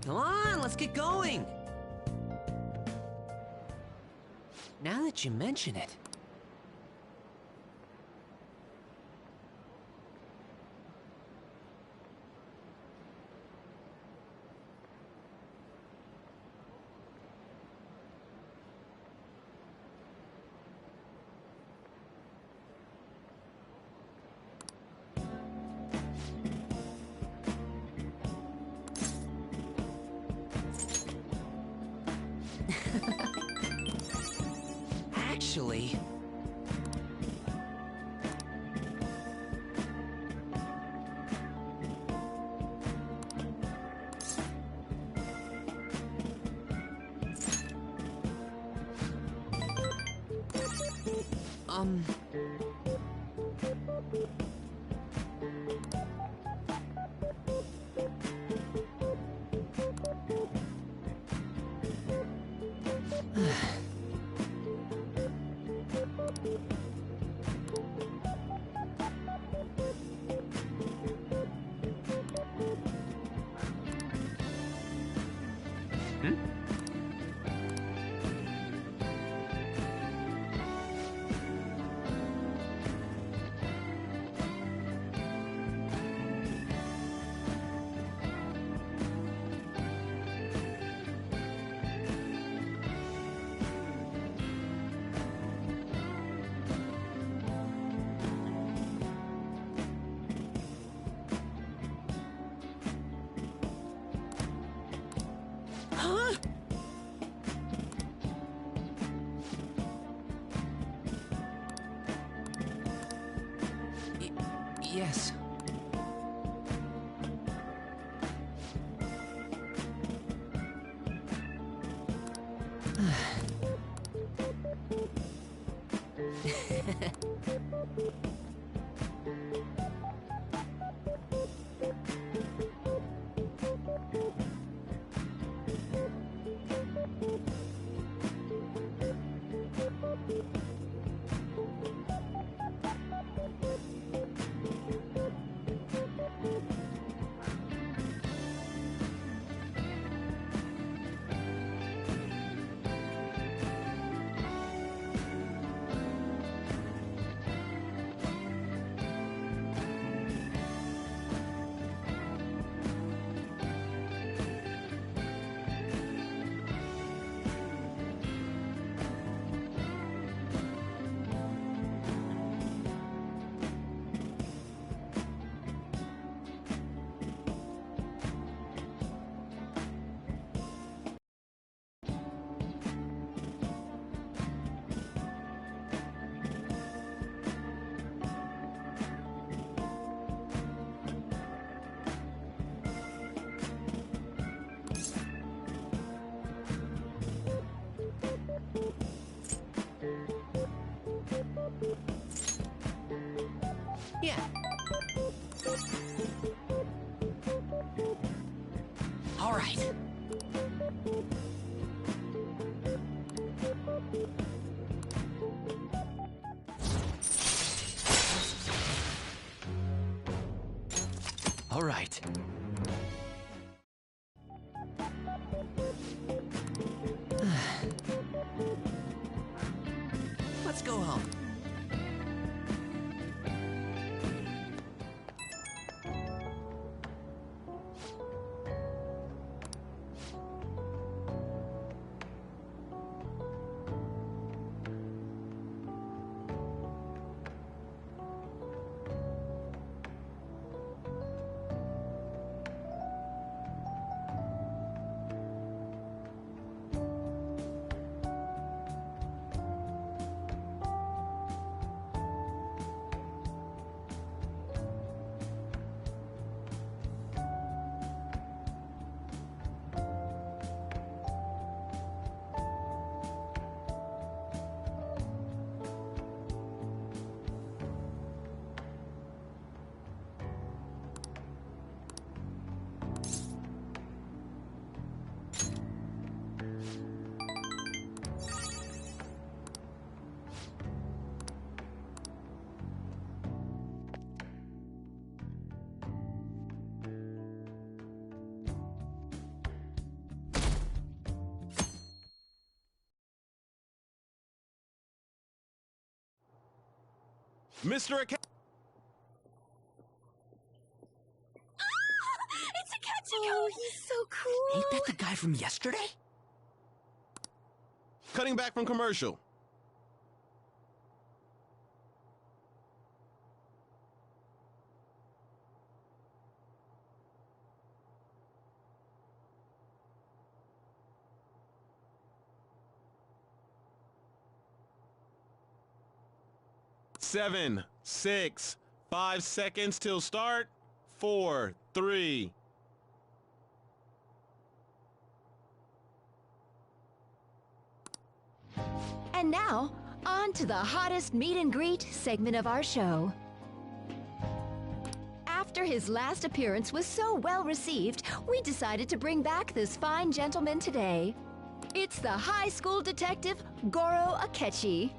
Come on, let's get going! Now that you mention it... Actually... Huh? Yes. Yeah. All right. All right. Let's go home. Mr. Akechi! It's Akechi! Oh, he's so cool! Ain't that the guy from yesterday? Cutting back from commercial. Seven, 6, 5 seconds till start. 4, 3. And now, on to the hottest meet and greet segment of our show. After his last appearance was so well received, we decided to bring back this fine gentleman today. It's the high school detective, Goro Akechi.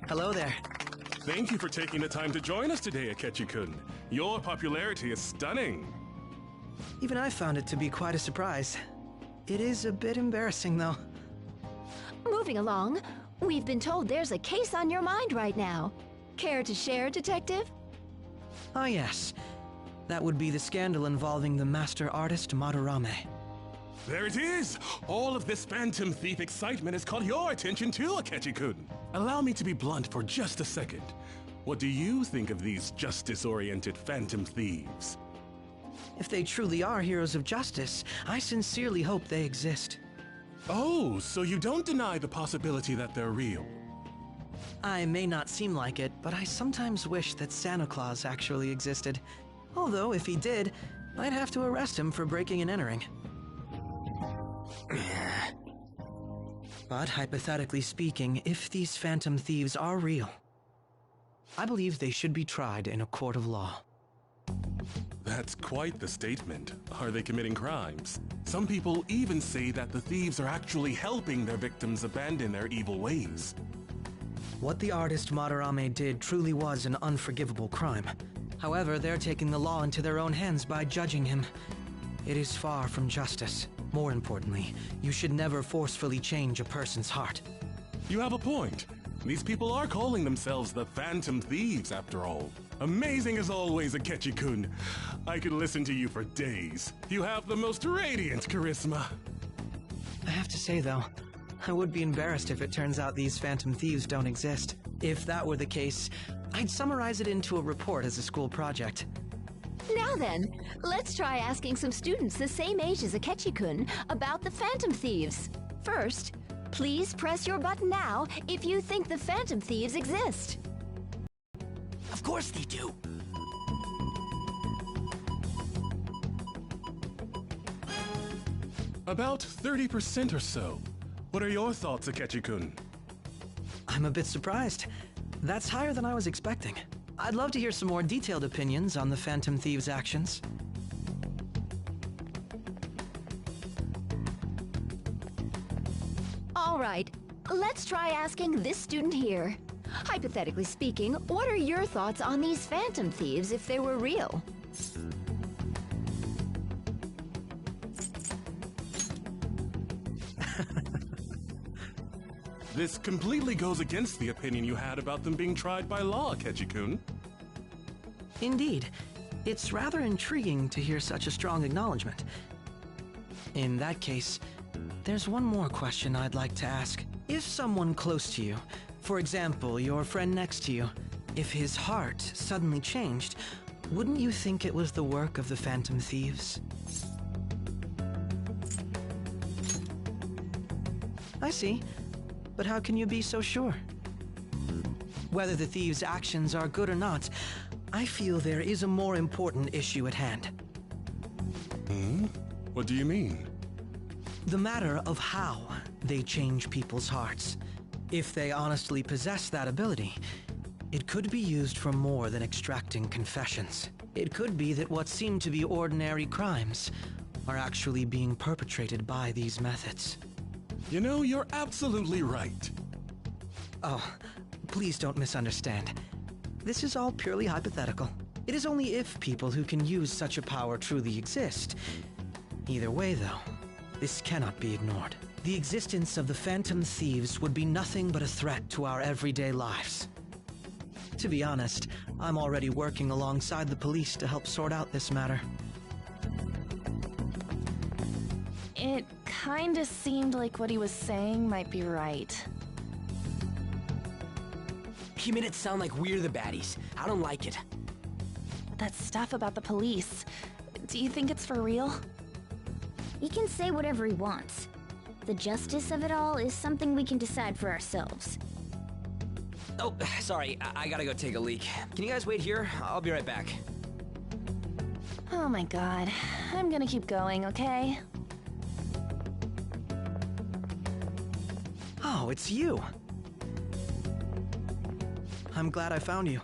Hello there. Thank you for taking the time to join us today, Akechi-kun. Your popularity is stunning. Even I found it to be quite a surprise. It is a bit embarrassing, though. Moving along, we've been told there's a case on your mind right now. Care to share, Detective? Ah, yes. That would be the scandal involving the master artist Madarame. There it is! All of this Phantom Thief excitement has caught your attention too, Akechi-kun. Allow me to be blunt for just a second. What do you think of these justice-oriented Phantom Thieves? If they truly are heroes of justice, I sincerely hope they exist. Oh, so you don't deny the possibility that they're real? I may not seem like it, but I sometimes wish that Santa Claus actually existed. Although, if he did, I'd have to arrest him for breaking and entering. But hypothetically speaking, if these phantom thieves are real, I believe they should be tried in a court of law. That's quite the statement. Are they committing crimes? Some people even say that the thieves are actually helping their victims abandon their evil ways. What the artist Madarame did truly was an unforgivable crime. However, they're taking the law into their own hands by judging him. It is far from justice. More importantly, you should never forcefully change a person's heart. You have a point. These people are calling themselves the Phantom Thieves, after all. Amazing as always, Akechi-kun. I could listen to you for days. You have the most radiant charisma. I have to say, though, I would be embarrassed if it turns out these Phantom Thieves don't exist. If that were the case, I'd summarize it into a report as a school project. Now then, let's try asking some students the same age as Akechi-kun about the Phantom Thieves. First, please press your button now if you think the Phantom Thieves exist. Of course they do. About 30% or so. What are your thoughts, Akechi-kun? I'm a bit surprised. That's higher than I was expecting. I'd love to hear some more detailed opinions on the Phantom Thieves' actions. All right, let's try asking this student here. Hypothetically speaking, what are your thoughts on these Phantom Thieves if they were real? This completely goes against the opinion you had about them being tried by law, Akechi-kun. Indeed. It's rather intriguing to hear such a strong acknowledgement. In that case, there's one more question I'd like to ask. If someone close to you, for example, your friend next to you, if his heart suddenly changed, wouldn't you think it was the work of the Phantom Thieves? I see. But how can you be so sure? Whether the thieves' actions are good or not, I feel there is a more important issue at hand. What do you mean? The matter of how they change people's hearts. If they honestly possess that ability, it could be used for more than extracting confessions. It could be that what seem to be ordinary crimes are actually being perpetrated by these methods. You know, you're absolutely right. Oh, please don't misunderstand. This is all purely hypothetical. It is only if people who can use such a power truly exist. Either way, though, this cannot be ignored. The existence of the Phantom Thieves would be nothing but a threat to our everyday lives. To be honest, I'm already working alongside the police to help sort out this matter. It kinda seemed like what he was saying might be right. He made it sound like we're the baddies. I don't like it. That stuff about the police, do you think it's for real? He can say whatever he wants. The justice of it all is something we can decide for ourselves. Oh, sorry. I gotta go take a leak. Can you guys wait here? I'll be right back. Oh my god. I'm gonna keep going, okay? Oh, it's you. I'm glad I found you.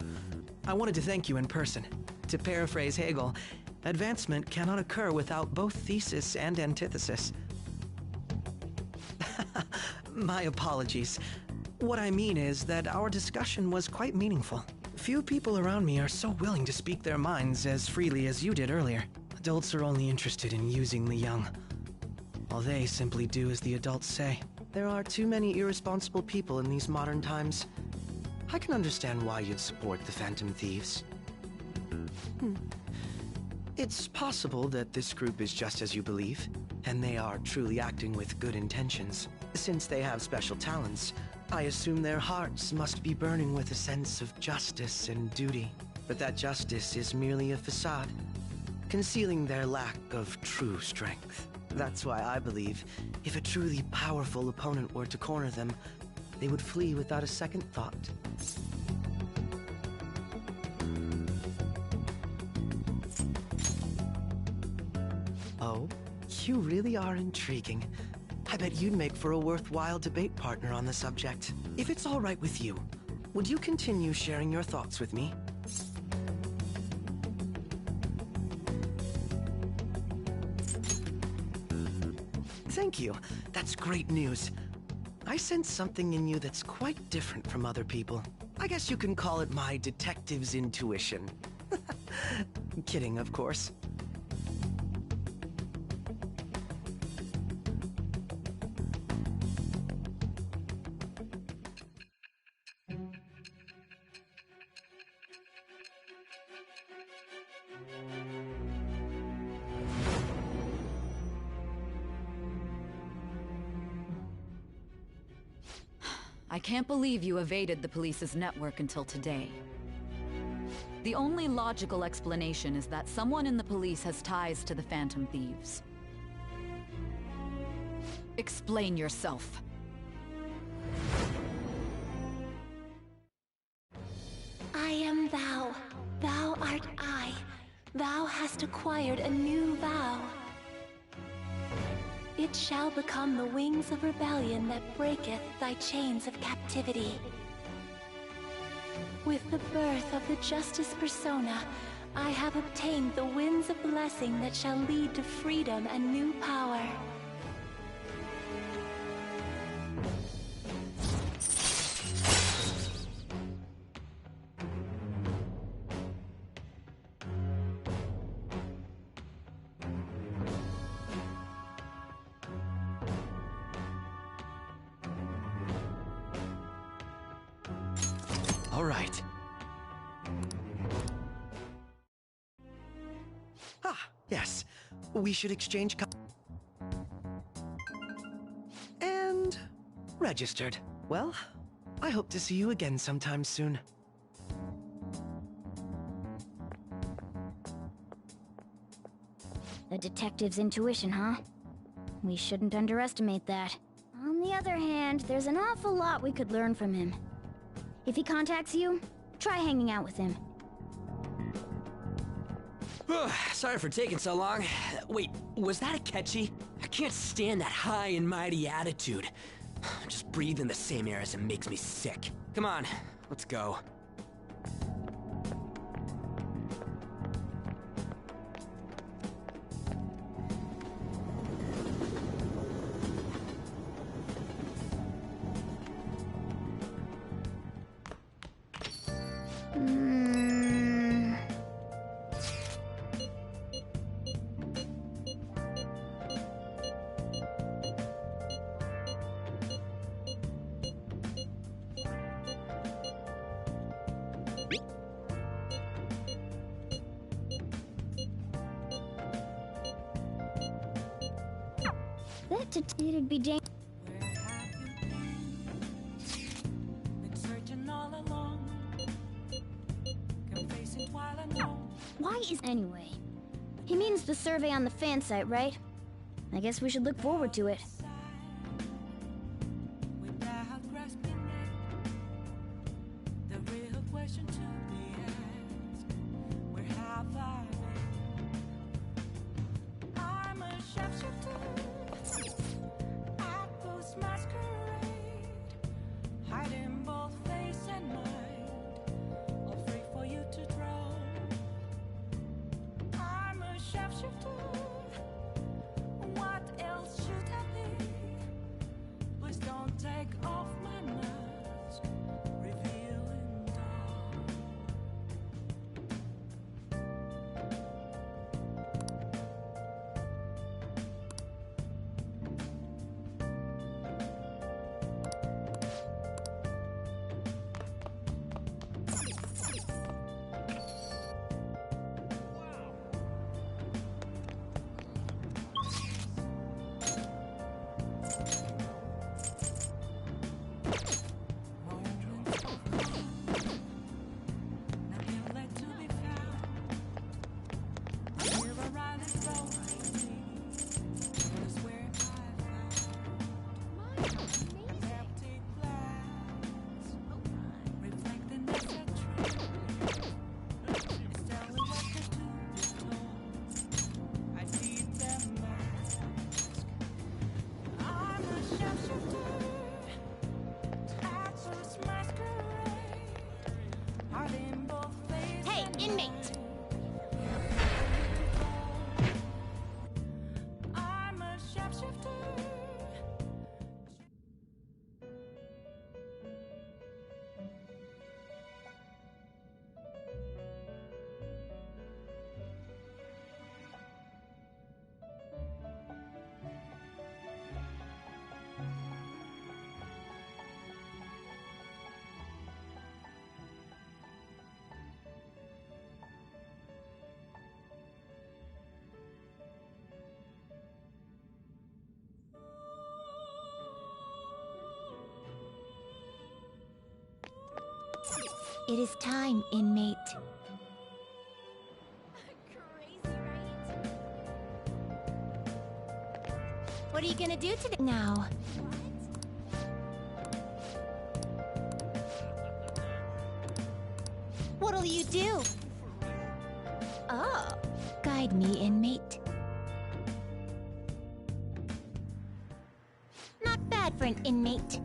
I wanted to thank you in person. To paraphrase Hegel, advancement cannot occur without both thesis and antithesis. My apologies. What I mean is that our discussion was quite meaningful. Few people around me are so willing to speak their minds as freely as you did earlier. Adults are only interested in using the young, while they simply do as the adults say. There are too many irresponsible people in these modern times. I can understand why you'd support the Phantom Thieves. It's possible that this group is just as you believe, and they are truly acting with good intentions. Since they have special talents, I assume their hearts must be burning with a sense of justice and duty. But that justice is merely a facade. concealing their lack of true strength. That's why I believe if a truly powerful opponent were to corner them, they would flee without a second thought. Oh, you really are intriguing. I bet you'd make for a worthwhile debate partner on the subject. If it's all right with you, would you continue sharing your thoughts with me? Thank you. That's great news. I sense something in you that's quite different from other people. I guess you can call it my detective's intuition. Kidding, of course. I can't believe you evaded the police's network until today. The only logical explanation is that someone in the police has ties to the Phantom Thieves. Explain yourself. I am thou. Thou art I. Thou hast acquired a new vow. It shall become the wings of rebellion that breaketh thy chains of captivity. With the birth of the Justice persona, I have obtained the winds of blessing that shall lead to freedom and new power. All right. Ah, yes. We should exchange and registered. Well, I hope to see you again sometime soon. The detective's intuition, huh? We shouldn't underestimate that. On the other hand, there's an awful lot we could learn from him. If he contacts you, try hanging out with him. Sorry for taking so long. Wait, was that Akechi? I can't stand that high and mighty attitude. Just breathing the same air as him makes me sick. Come on, let's go. It'd be dangerous. Why is anyway? He means the survey on the fan site, right? I guess we should look forward to it. It is time, inmate. What are you gonna do today now? What'll you do? Oh, guide me, inmate. Not bad for an inmate.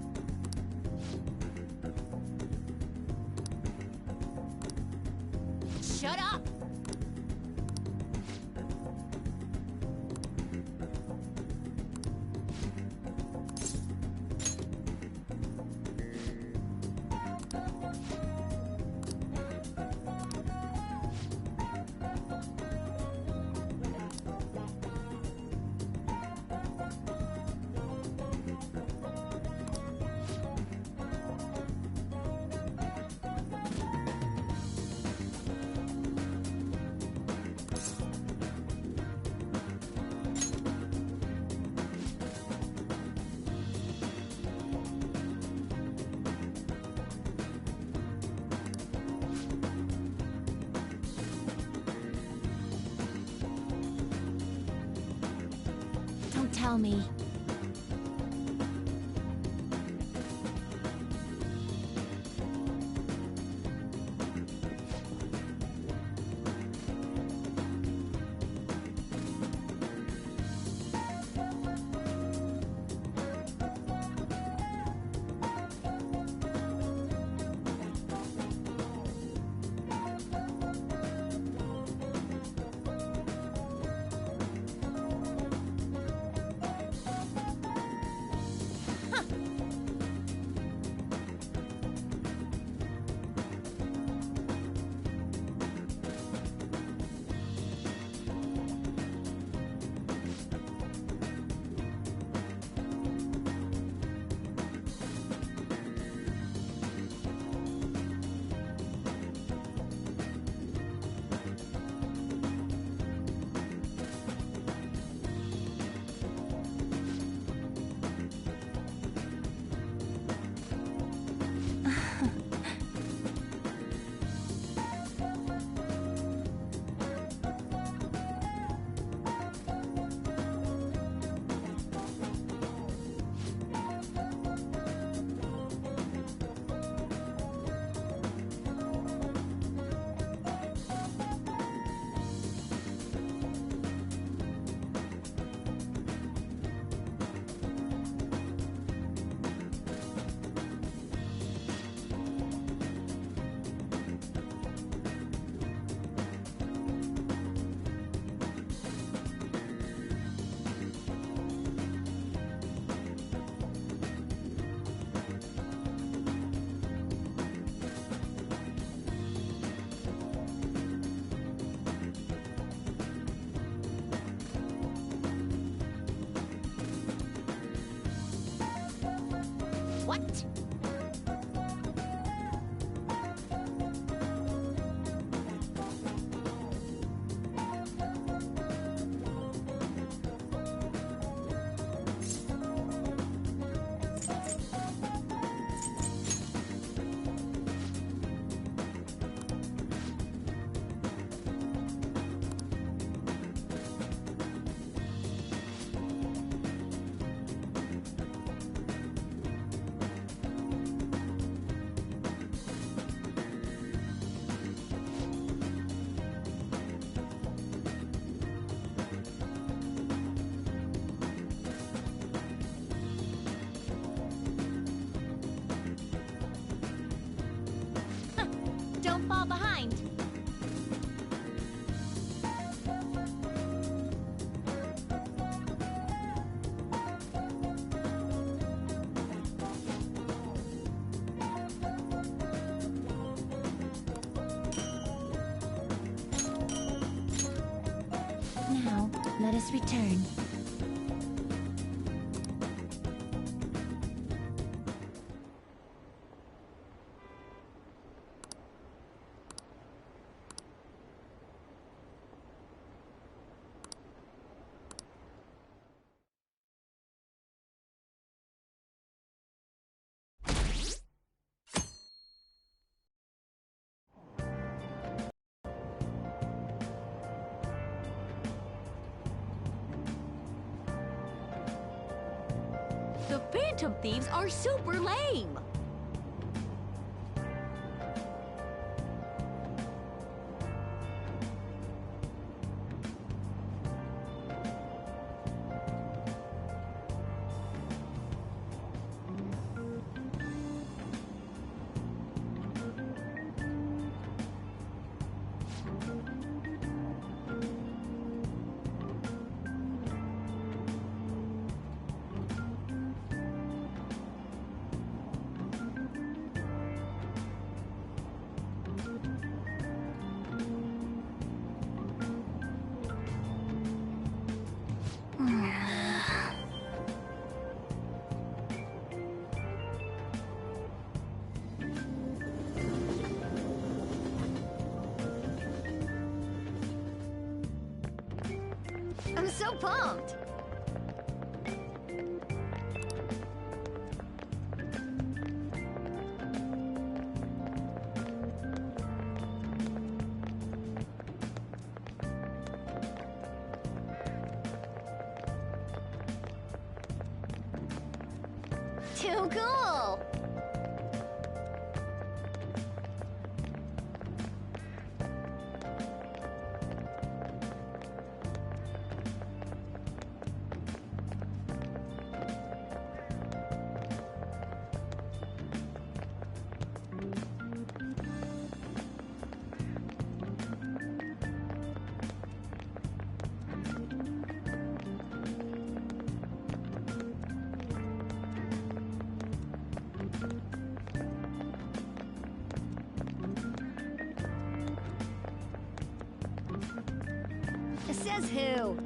Shut up! Don't tell me. What? Don't fall behind. Now, let us return. The Phantom Thieves are super lame! I'm so pumped! Too cool! Says who?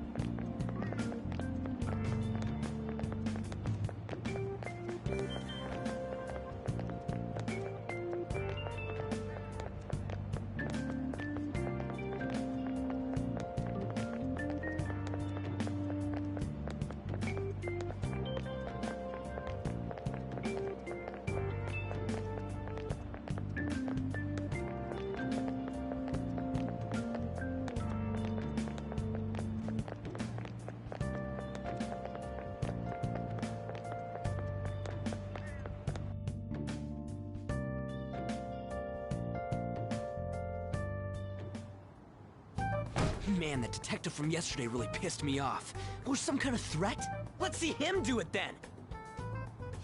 Man, the detective from yesterday really pissed me off. Was some kind of threat? Let's see him do it then!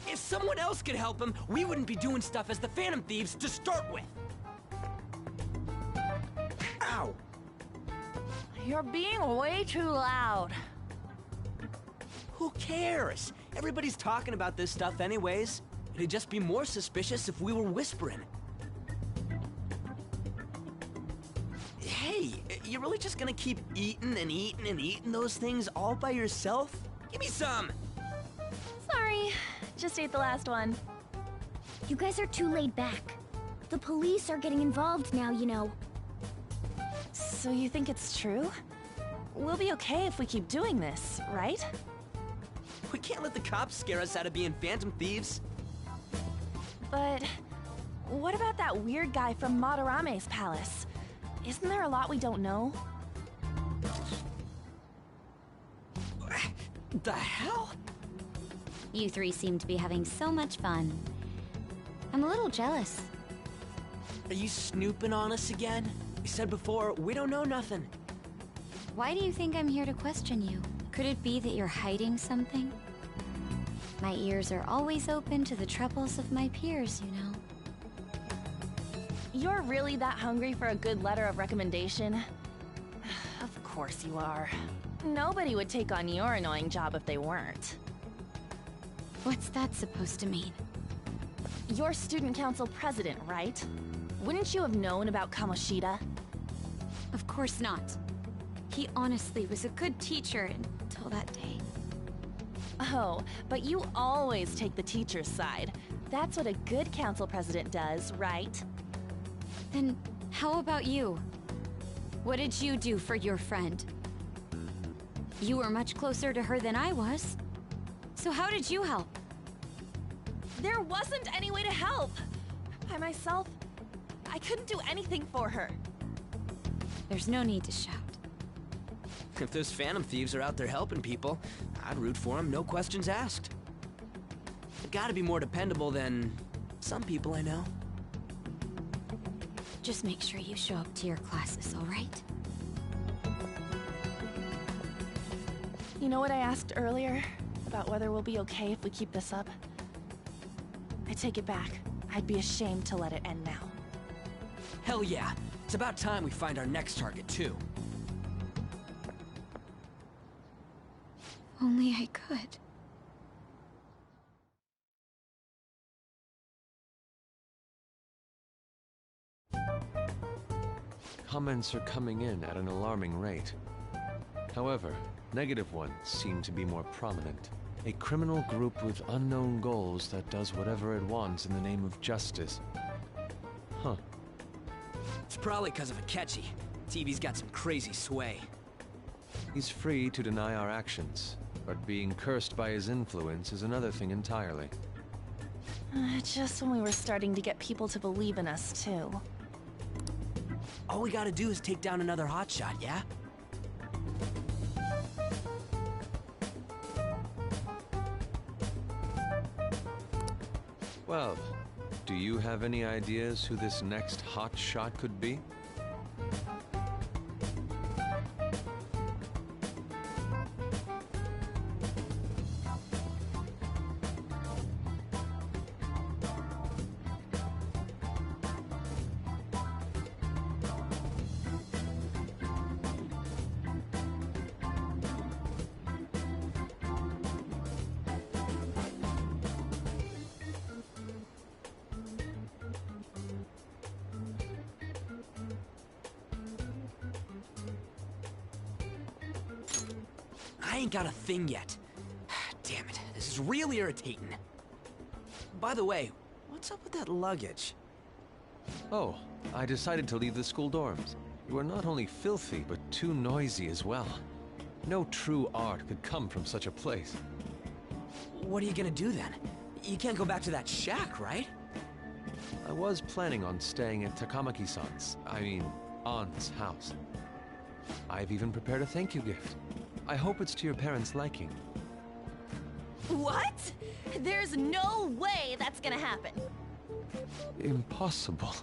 If someone else could help him, we wouldn't be doing stuff as the Phantom Thieves to start with! Ow! You're being way too loud. Who cares? Everybody's talking about this stuff anyways. It'd just be more suspicious if we were whispering. Hey, you really just gonna keep eating and eating and eating those things all by yourself? Give me some! Sorry, just ate the last one. You guys are too laid back. The police are getting involved now, you know. So you think it's true? We'll be okay if we keep doing this, right? We can't let the cops scare us out of being Phantom Thieves. But what about that weird guy from Madarame's palace? Isn't there a lot we don't know? The hell? You three seem to be having so much fun. I'm a little jealous. Are you snooping on us again? You said before, we don't know nothing. Why do you think I'm here to question you? Could it be that you're hiding something? My ears are always open to the troubles of my peers, you know. You're really that hungry for a good letter of recommendation? Of course you are. Nobody would take on your annoying job if they weren't. What's that supposed to mean? You're student council president, right? Wouldn't you have known about Kamoshida? Of course not. He honestly was a good teacher until that day. Oh, but you always take the teacher's side. That's what a good council president does, right? Then how about you? What did you do for your friend? You were much closer to her than I was. So how did you help? There wasn't any way to help. By myself, I couldn't do anything for her. There's no need to shout. If those Phantom Thieves are out there helping people, I'd root for them, no questions asked. Gotta be more dependable than some people I know. Just make sure you show up to your classes, all right? You know what I asked earlier? About whether we'll be okay if we keep this up? I take it back. I'd be ashamed to let it end now. Hell yeah. It's about time we find our next target, too. Only I could. Comments are coming in at an alarming rate. However, negative ones seem to be more prominent. A criminal group with unknown goals that does whatever it wants in the name of justice. Huh. It's probably because of Akechi. TV's got some crazy sway. He's free to deny our actions, but being cursed by his influence is another thing entirely. Just when we were starting to get people to believe in us, too. All we gotta do is take down another hotshot, yeah? Well, do you have any ideas who this next hotshot could be? I ain't got a thing yet. Damn it, this is really irritating. By the way, what's up with that luggage? Oh, I decided to leave the school dorms. You are not only filthy, but too noisy as well. No true art could come from such a place. What are you gonna do then? You can't go back to that shack, right? I was planning on staying at Takamaki-san's, aunt's house. I've even prepared a thank you gift. I hope it's to your parents' liking. What? There's no way that's gonna happen. Impossible.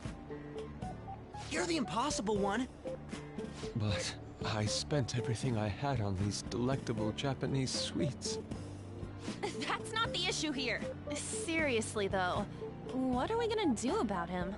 You're the impossible one. But I spent everything I had on these delectable Japanese sweets. That's not the issue here. Seriously, though, what are we gonna do about him?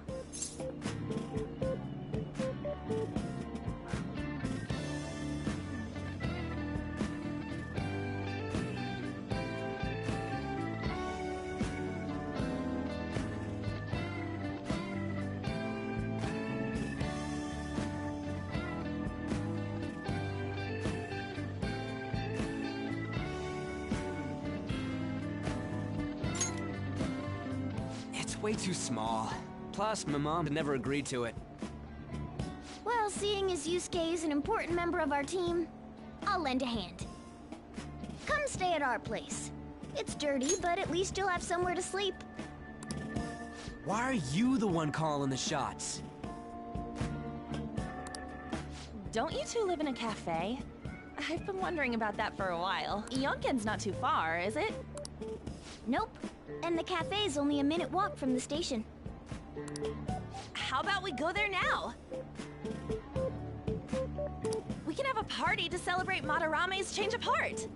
Way too small. Plus, my mom never agreed to it. Well, seeing as Yusuke is an important member of our team, I'll lend a hand. Come stay at our place. It's dirty, but at least you'll have somewhere to sleep. Why are you the one calling the shots? Don't you two live in a cafe? I've been wondering about that for a while. Yonken's not too far, is it? Nope. And the cafe's only a minute walk from the station. How about we go there now? We can have a party to celebrate Madarame's change of heart.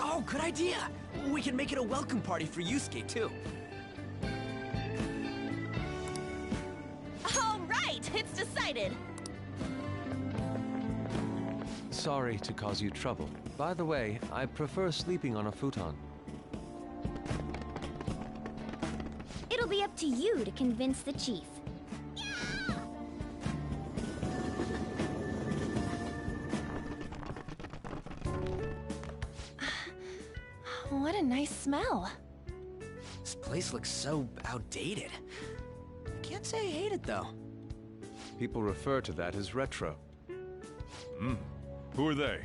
Oh, good idea! We can make it a welcome party for Yusuke, too. All right, it's decided! Sorry to cause you trouble. By the way, I prefer sleeping on a futon. It'll be up to you to convince the chief. What a nice smell. This place looks so outdated. Can't say I hate it, though. People refer to that as retro. Who are they?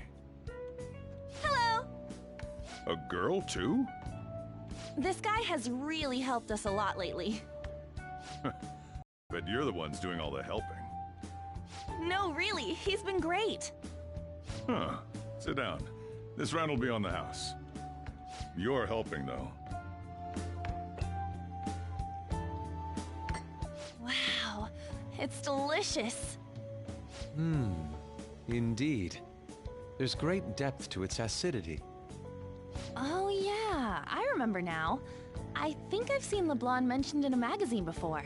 Hello! A girl, too? This guy has really helped us a lot lately. Bet you're the ones doing all the helping. No, really, he's been great. Huh. Sit down. This round will be on the house. You're helping, though. Wow, it's delicious. Indeed. There's great depth to its acidity. Oh yeah, I remember now. I think I've seen LeBlanc mentioned in a magazine before.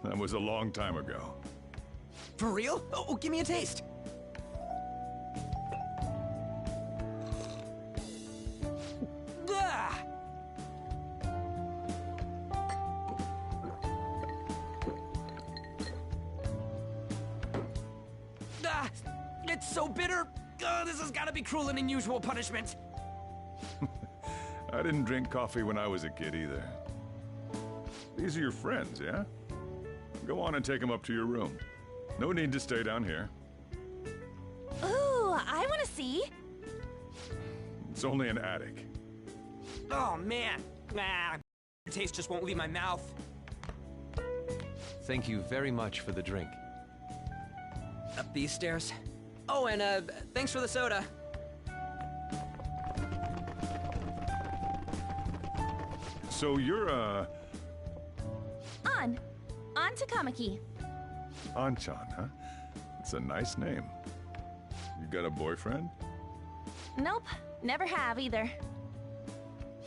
That was a long time ago. For real? Oh, give me a taste. Ah! Ah, it's so bitter. This has got to be cruel and unusual punishment. I didn't drink coffee when I was a kid either. These are your friends, yeah? Go on and take them up to your room. No need to stay down here. Ooh, I want to see. It's only an attic. Oh, man. Ah, the taste just won't leave my mouth. Thank you very much for the drink. Up these stairs? Oh, and, thanks for the soda. So you're, On Takamaki. Anchan, huh? It's a nice name. You got a boyfriend? Nope, never have either.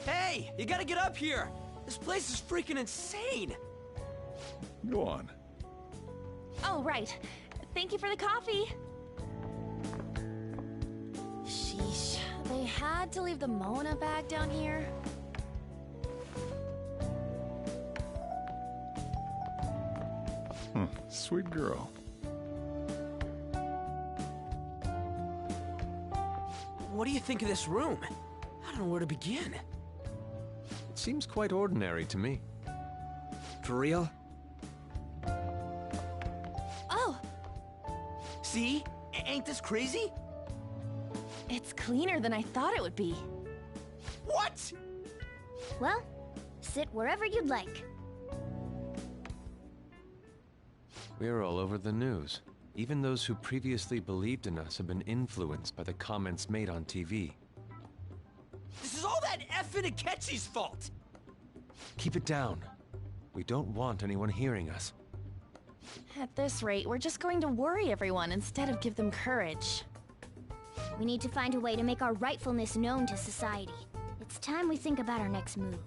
Hey, you gotta get up here. This place is freaking insane. Go on. Oh, right. Thank you for the coffee. Sheesh, they had to leave the Mona bag down here. Sweet girl. What do you think of this room? I don't know where to begin. It seems quite ordinary to me. For real? Oh, See? Ain't this crazy? it's cleaner than I thought it would be. What? Well, sit wherever you'd like. We're all over the news. Even those who previously believed in us have been influenced by the comments made on TV. This is all that effing Akechi's fault! Keep it down. We don't want anyone hearing us. At this rate, we're just going to worry everyone instead of give them courage. We need to find a way to make our rightfulness known to society. It's time we think about our next move.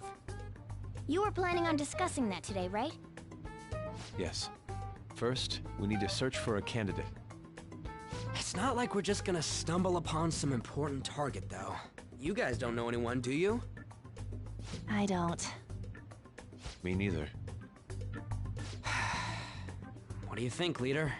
You were planning on discussing that today, right? Yes. First, we need to search for a candidate. It's not like we're just gonna stumble upon some important target, though. You guys don't know anyone, do you? I don't. Me neither. What do you think, leader?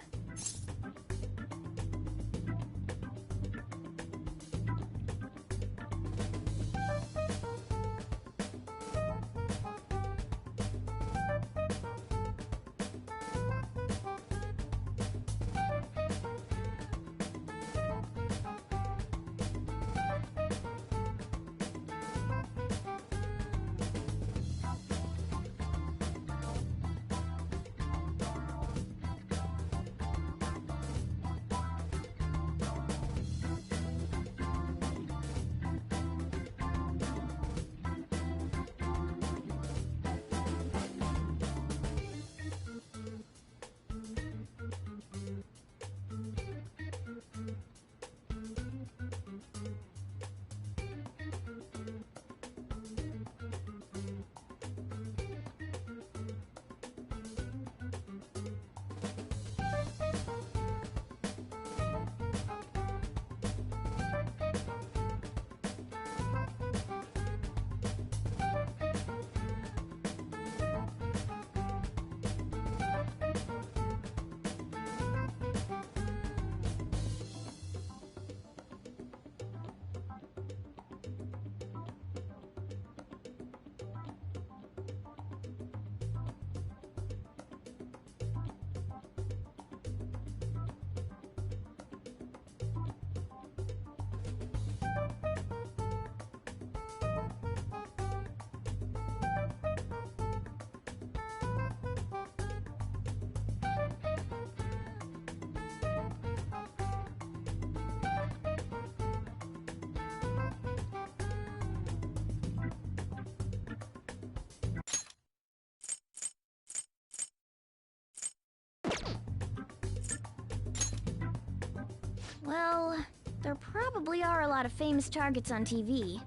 Well, there probably are a lot of famous targets on TV.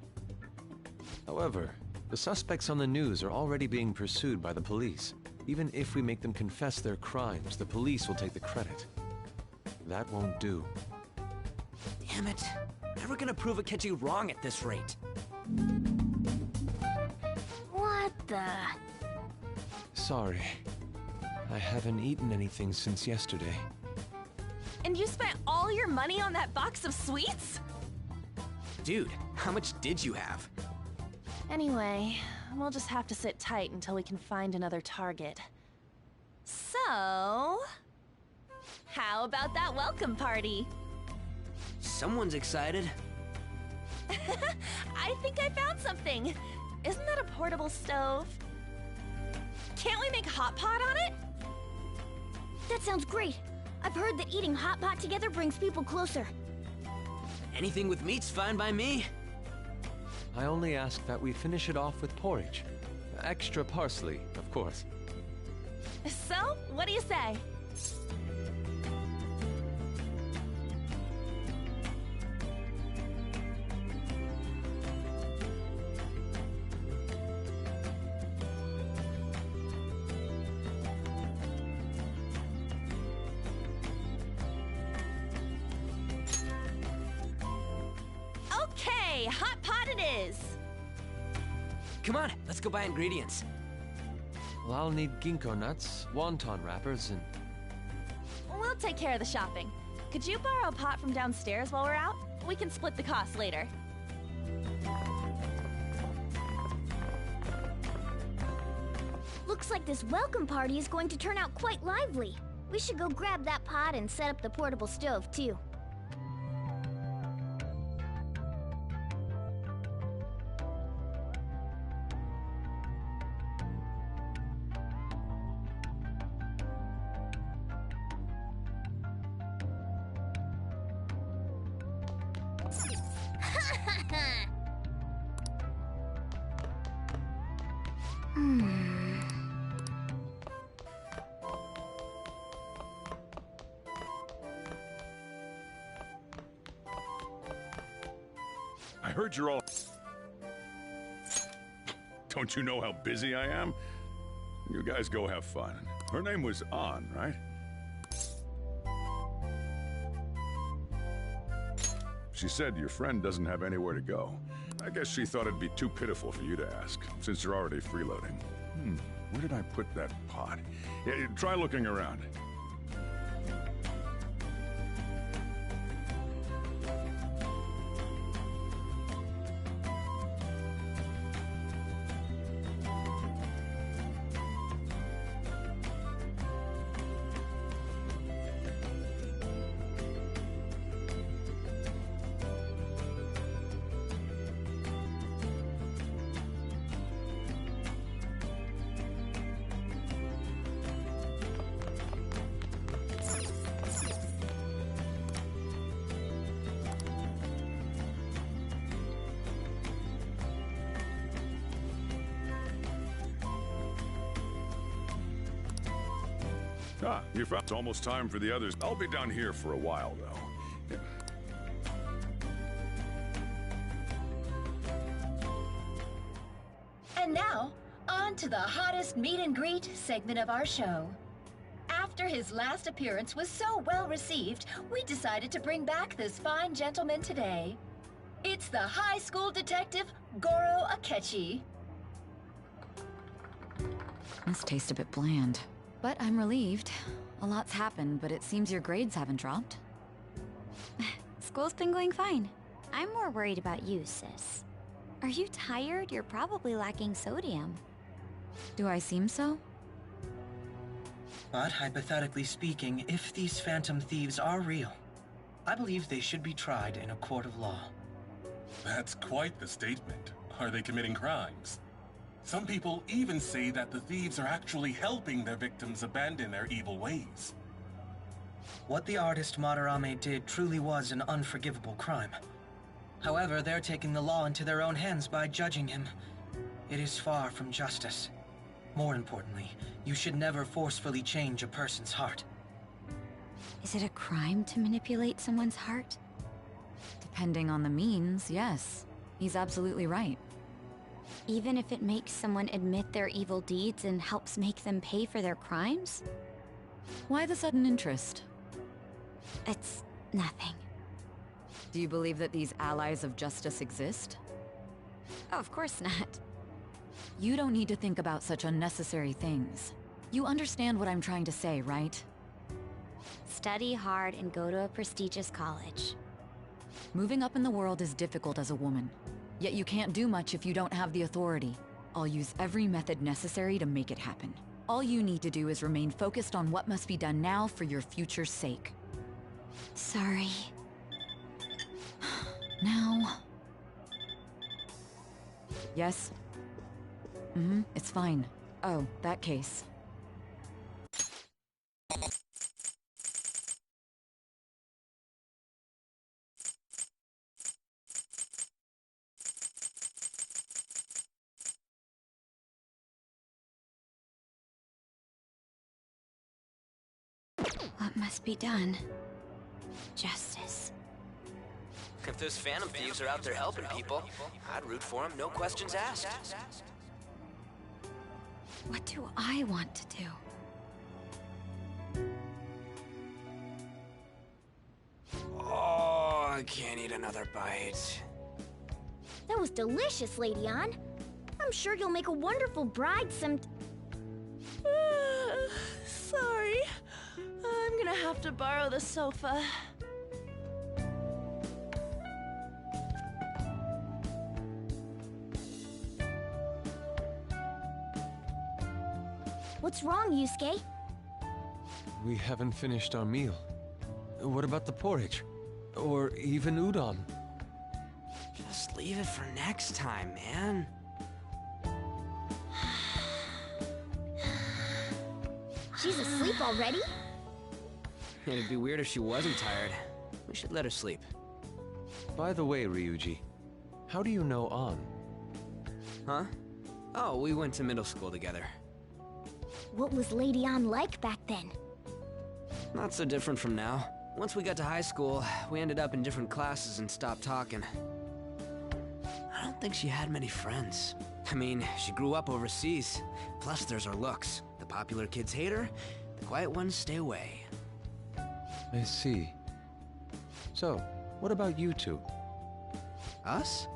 However, the suspects on the news are already being pursued by the police. Even if we make them confess their crimes, the police will take the credit. That won't do. Damn it. Never gonna prove Akechi wrong at this rate. What the? Sorry. I haven't eaten anything since yesterday. And you spent all your money on that box of sweets? Dude, how much did you have? Anyway, we'll just have to sit tight until we can find another target. So, how about that welcome party? Someone's excited. I think I found something. Isn't that a portable stove? Can't we make hot pot on it? That sounds great. I've heard that eating hot pot together brings people closer. Anything with meat's fine by me. I only ask that we finish it off with porridge. Extra parsley, of course. So, what do you say? Okay, hot pot it is. Come on, let's go buy ingredients. Well, I'll need ginkgo nuts, wonton wrappers, and... We'll take care of the shopping. Could you borrow a pot from downstairs while we're out? We can split the cost later. Looks like this welcome party is going to turn out quite lively. We should go grab that pot and set up the portable stove, too. I heard you're all... Don't you know how busy I am? You guys go have fun. Her name was An, right? She said your friend doesn't have anywhere to go. I guess she thought it'd be too pitiful for you to ask, since you're already freeloading. Where did I put that pot? Yeah, try looking around. Ah, you found it's almost time for the others. I'll be down here for a while, though. And now, on to the hottest meet and greet segment of our show. After his last appearance was so well received, we decided to bring back this fine gentleman today. It's the high school detective, Goro Akechi. This tastes a bit bland. But I'm relieved. A lot's happened, but it seems your grades haven't dropped. School's been going fine. I'm more worried about you, sis. Are you tired? You're probably lacking sodium. Do I seem so? But hypothetically speaking, if these phantom thieves are real, I believe they should be tried in a court of law. That's quite the statement. Are they committing crimes? Some people even say that the thieves are actually helping their victims abandon their evil ways. What the artist Madarame did truly was an unforgivable crime. However, they're taking the law into their own hands by judging him. It is far from justice. More importantly, you should never forcefully change a person's heart. Is it a crime to manipulate someone's heart? Depending on the means, yes. He's absolutely right. Even if it makes someone admit their evil deeds and helps make them pay for their crimes? Why the sudden interest? It's nothing. Do you believe that these allies of justice exist? Oh, of course not. You don't need to think about such unnecessary things. You understand what I'm trying to say, right? Study hard and go to a prestigious college. Moving up in the world is difficult as a woman. Yet you can't do much if you don't have the authority. I'll use every method necessary to make it happen. All you need to do is remain focused on what must be done now for your future's sake. Sorry. Now... Yes? It's fine. Oh, that case. What must be done? Justice. If those Phantom Thieves are out there helping people, I'd root for them, no questions asked. What do I want to do? Oh, I can't eat another bite. That was delicious, Lady Ann. I'm sure you'll make a wonderful bride some... Sorry. I'm gonna have to borrow the sofa. What's wrong, Yusuke? We haven't finished our meal. What about the porridge? Or even udon? Just leave it for next time, man. She's asleep already? It'd be weird if she wasn't tired. We should let her sleep. By the way, Ryuji, how do you know An? Huh? Oh, we went to middle school together. What was Lady Ann like back then? Not so different from now. Once we got to high school, we ended up in different classes and stopped talking. I don't think she had many friends. I mean, she grew up overseas. Plus, there's her looks. The popular kids hate her, the quiet ones stay away. I see. So, what about you two? Us?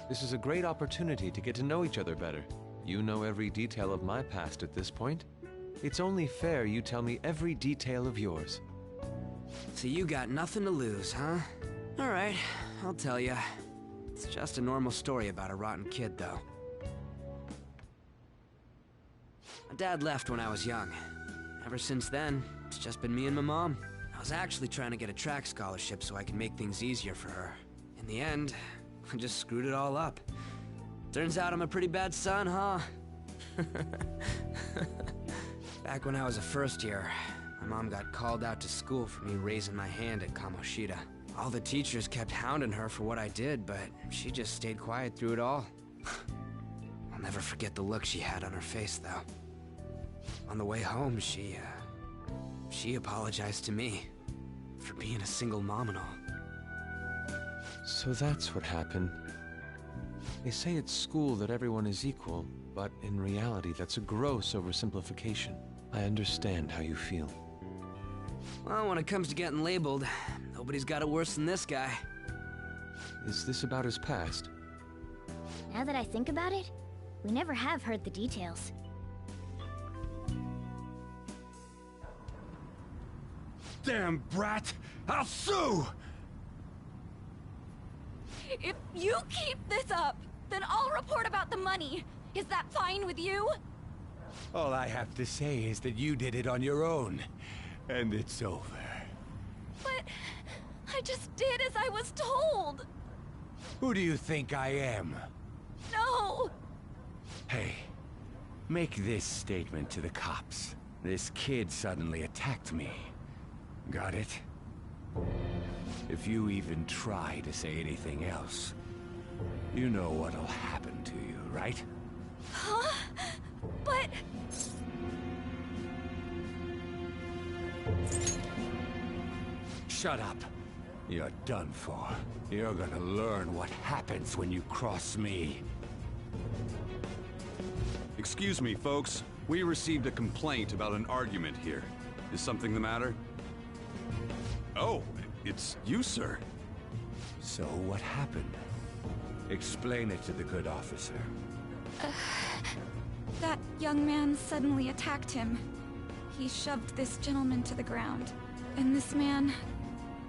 This is a great opportunity to get to know each other better. You know every detail of my past at this point. It's only fair you tell me every detail of yours. So you got nothing to lose, huh? Alright, I'll tell ya. It's just a normal story about a rotten kid, though. My dad left when I was young. Ever since then, it's just been me and my mom. I was actually trying to get a track scholarship so I could make things easier for her. In the end, I just screwed it all up. Turns out I'm a pretty bad son, huh? Back when I was a first year, my mom got called out to school for me raising my hand at Kamoshida. All the teachers kept hounding her for what I did, but she just stayed quiet through it all. I'll never forget the look she had on her face, though. On the way home, she apologized to me for being a single mom and all. So that's what happened. They say at school that everyone is equal, but in reality that's a gross oversimplification. I understand how you feel. Well, when it comes to getting labeled, nobody's got it worse than this guy. Is this about his past? Now that I think about it, we never have heard the details. Damn brat! I'll sue! If you keep this up, then I'll report about the money. Is that fine with you? All I have to say is that you did it on your own, and it's over. But I just did as I was told. Who do you think I am? No! Hey, make this statement to the cops. This kid suddenly attacked me. Got it? If you even try to say anything else, you know what'll happen to you, right? Huh? But... Shut up. You're done for. You're gonna learn what happens when you cross me. Excuse me, folks. We received a complaint about an argument here. Is something the matter? Oh, it's you, sir. So what happened? Explain it to the good officer. That young man suddenly attacked him. He shoved this gentleman to the ground, and this man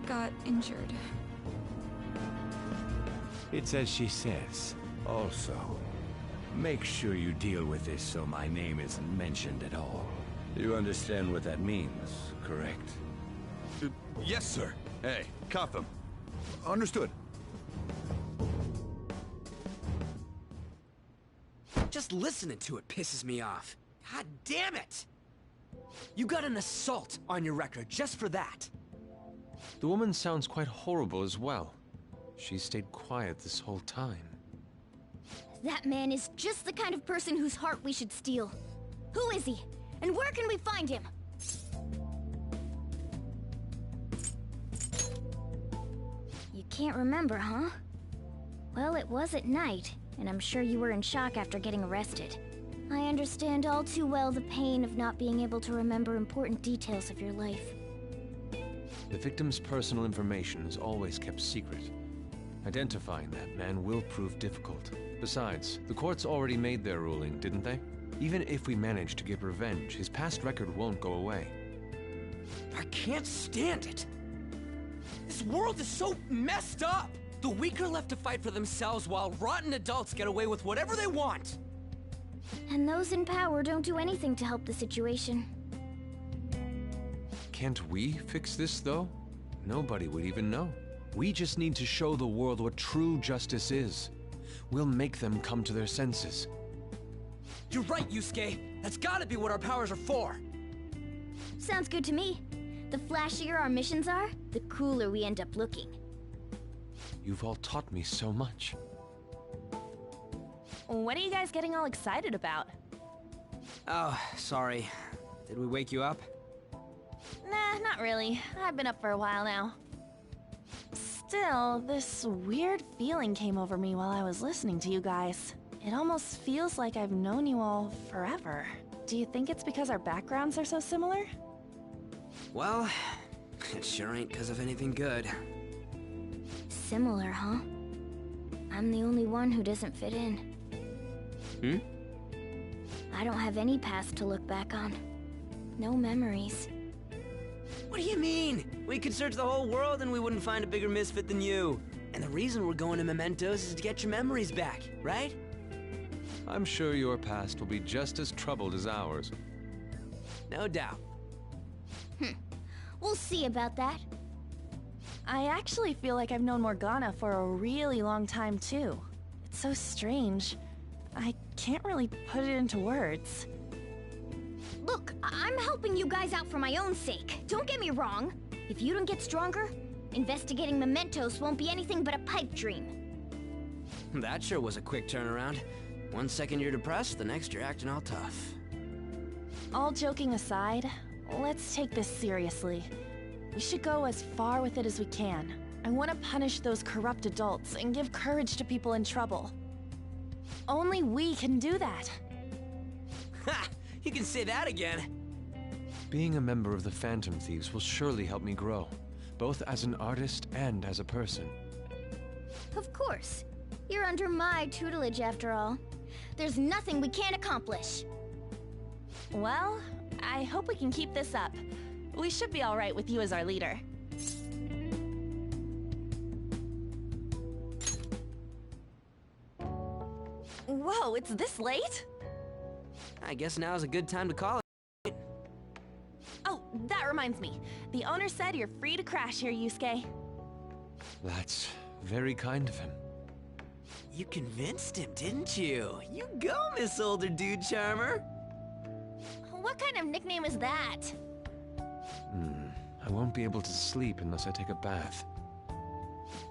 got injured. It's as she says. Also, make sure you deal with this so my name isn't mentioned at all. You understand what that means, correct? Yes, sir. Hey, cuff him. Understood. Just listening to it pisses me off. God damn it! You got an assault on your record just for that. The woman sounds quite horrible as well. She stayed quiet this whole time. That man is just the kind of person whose heart we should steal. Who is he? And where can we find him? You can't remember, huh? Well, it was at night, and I'm sure you were in shock after getting arrested. I understand all too well the pain of not being able to remember important details of your life. The victim's personal information is always kept secret. Identifying that man will prove difficult. Besides, the courts already made their ruling, didn't they? Even if we manage to get revenge, his past record won't go away. I can't stand it. This world is so messed up. The weak are left to fight for themselves while rotten adults get away with whatever they want. And those in power don't do anything to help the situation. Can't we fix this, though? Nobody would even know. We just need to show the world what true justice is. We'll make them come to their senses. You're right, Yusuke. That's gotta be what our powers are for. Sounds good to me. The flashier our missions are, the cooler we end up looking. You've all taught me so much. What are you guys getting all excited about? Oh, sorry. Did we wake you up? Nah, not really. I've been up for a while now. Still, this weird feeling came over me while I was listening to you guys. It almost feels like I've known you all forever. Do you think it's because our backgrounds are so similar? Well, it sure ain't because of anything good. Similar, huh? I'm the only one who doesn't fit in. I don't have any past to look back on. No memories. What do you mean? We could search the whole world and we wouldn't find a bigger misfit than you. And the reason we're going to Mementos is to get your memories back, right? I'm sure your past will be just as troubled as ours. No doubt. We'll see about that. I actually feel like I've known Morgana for a really long time, too. It's so strange. I can't really put it into words. Look, I'm helping you guys out for my own sake. Don't get me wrong. If you don't get stronger, investigating Mementos won't be anything but a pipe dream. That sure was a quick turnaround. 1 second you're depressed, the next you're acting all tough. All joking aside, let's take this seriously. We should go as far with it as we can. I want to punish those corrupt adults and give courage to people in trouble. Only we can do that. Ha! You can say that again. Being a member of the Phantom Thieves will surely help me grow, both as an artist and as a person. Of course. You're under my tutelage after all. There's nothing we can't accomplish. Well, I hope we can keep this up. We should be all right with you as our leader. Whoa, it's this late? I guess now's a good time to call it. Oh, that reminds me. The owner said you're free to crash here, Yusuke. That's very kind of him. You convinced him, didn't you? You go, Miss Older Dude Charmer. What kind of nickname is that? I won't be able to sleep unless I take a bath.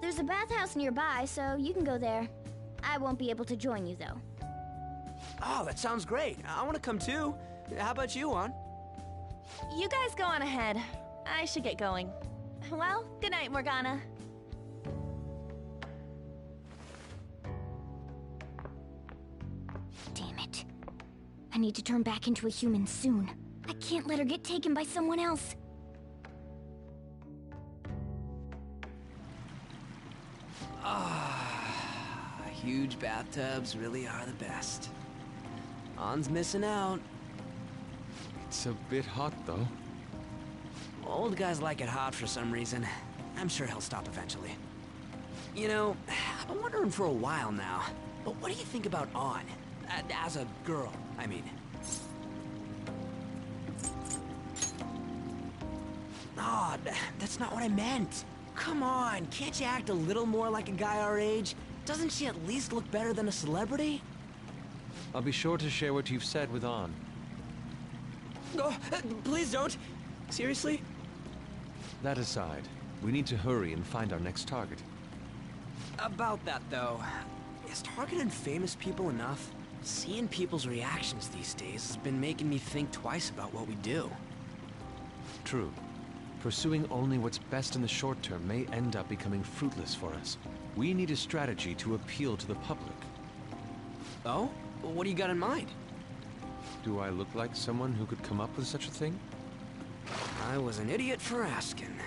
There's a bathhouse nearby, so you can go there. I won't be able to join you, though. Oh, that sounds great. I want to come too. How about you, Juan? You guys go on ahead. I should get going. Well, good night, Morgana. Damn it. I need to turn back into a human soon. I can't let her get taken by someone else. Huge bathtubs really are the best. On's missing out. It's a bit hot, though. Old guys like it hot for some reason. I'm sure he'll stop eventually. You know, I've been wondering for a while now, but what do you think about On? As a girl, I mean. No, that's not what I meant. Come on, can't you act a little more like a guy our age? Doesn't she at least look better than a celebrity? I'll be sure to share what you've said with On. Oh, please don't. Seriously? That aside, we need to hurry and find our next target. About that, though, is targeting famous people enough? Seeing people's reactions these days has been making me think twice about what we do. True. Pursuing only what's best in the short term may end up becoming fruitless for us. We need a strategy to appeal to the public. Oh? What do you got in mind? Do I look like someone who could come up with such a thing? I was an idiot for asking.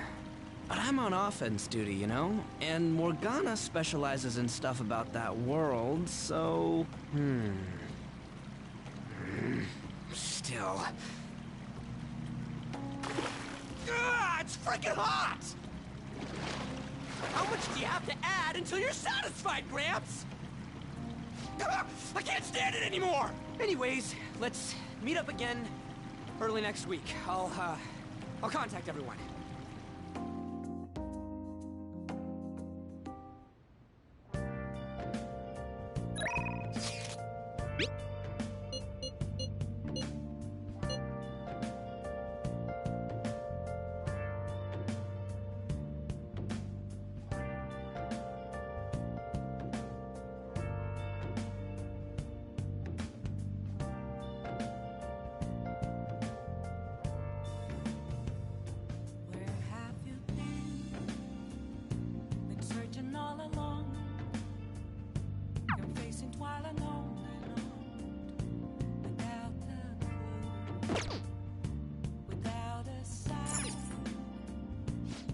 But I'm on offense duty, you know? And Morgana specializes in stuff about that world, so... Still... it's freaking hot! How much do you have to add until you're satisfied, Gramps? I can't stand it anymore! Anyways, let's meet up again early next week. I'll contact everyone.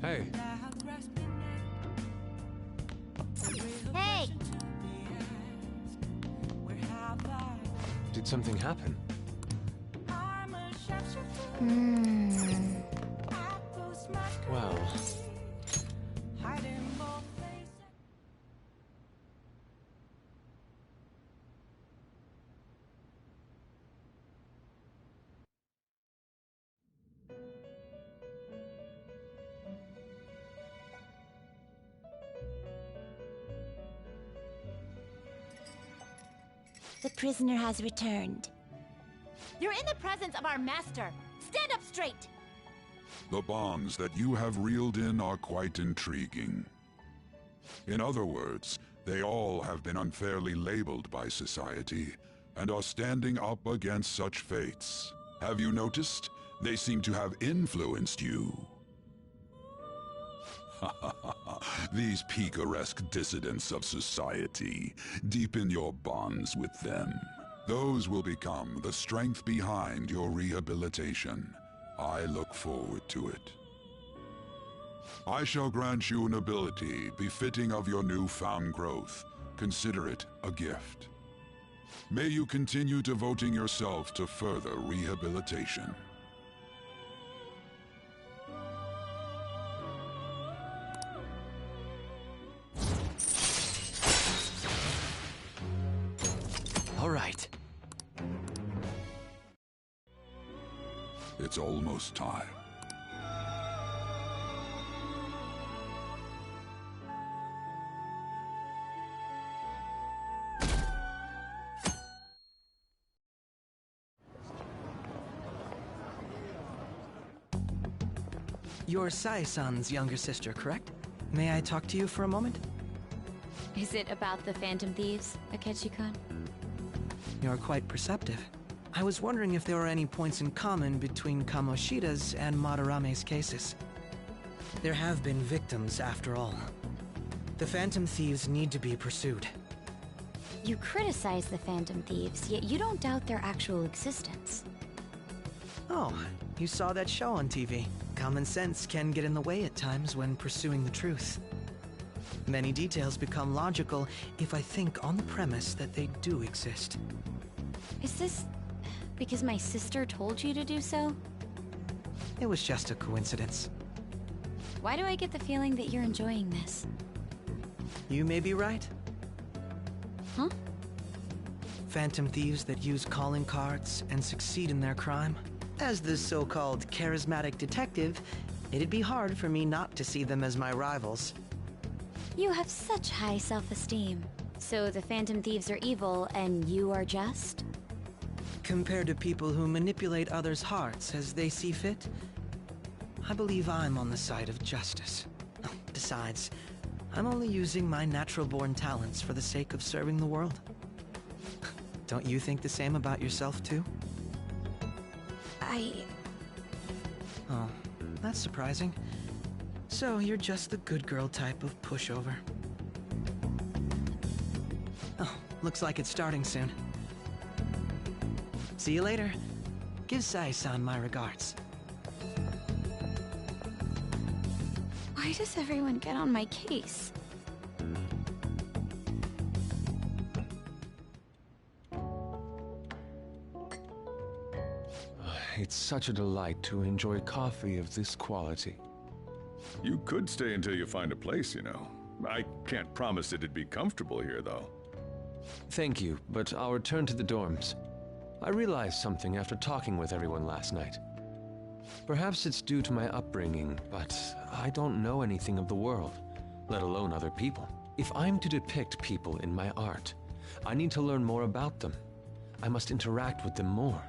Hey. Hey! Did something happen? Well... The prisoner has returned. You're in the presence of our master. Stand up straight! The bonds that you have reeled in are quite intriguing. In other words, they all have been unfairly labeled by society, and are standing up against such fates. Have you noticed? They seem to have influenced you. These picaresque dissidents of society, deepen your bonds with them. Those will become the strength behind your rehabilitation. I look forward to it. I shall grant you an ability befitting of your newfound growth. Consider it a gift. May you continue devoting yourself to further rehabilitation. All right. It's almost time. You're Sai-san's younger sister, correct? May I talk to you for a moment? Is it about the Phantom Thieves, Akechi-kun? You're quite perceptive. I was wondering if there were any points in common between Kamoshida's and Madarame's cases. There have been victims, after all. The Phantom Thieves need to be pursued. You criticize the Phantom Thieves, yet you don't doubt their actual existence. Oh, you saw that show on TV. Common sense can get in the way at times when pursuing the truth. Many details become logical if I think on the premise that they do exist. Is this because my sister told you to do so? It was just a coincidence. Why do I get the feeling that you're enjoying this? You may be right. Huh? Phantom thieves that use calling cards and succeed in their crime. As the so-called charismatic detective, it'd be hard for me not to see them as my rivals. You have such high self-esteem. So the Phantom Thieves are evil and you are just? Compared to people who manipulate others' hearts as they see fit, I believe I'm on the side of justice. Besides, I'm only using my natural-born talents for the sake of serving the world. Don't you think the same about yourself, too? Oh, that's surprising. So you're just the good girl type of pushover. Oh, looks like it's starting soon. See you later. Give Sai-san my regards. Why does everyone get on my case? It's such a delight to enjoy coffee of this quality. You could stay until you find a place, you know. I can't promise it'd be comfortable here, though. Thank you, but I'll return to the dorms. I realized something after talking with everyone last night. Perhaps it's due to my upbringing, but I don't know anything of the world, let alone other people. If I'm to depict people in my art, I need to learn more about them. I must interact with them more.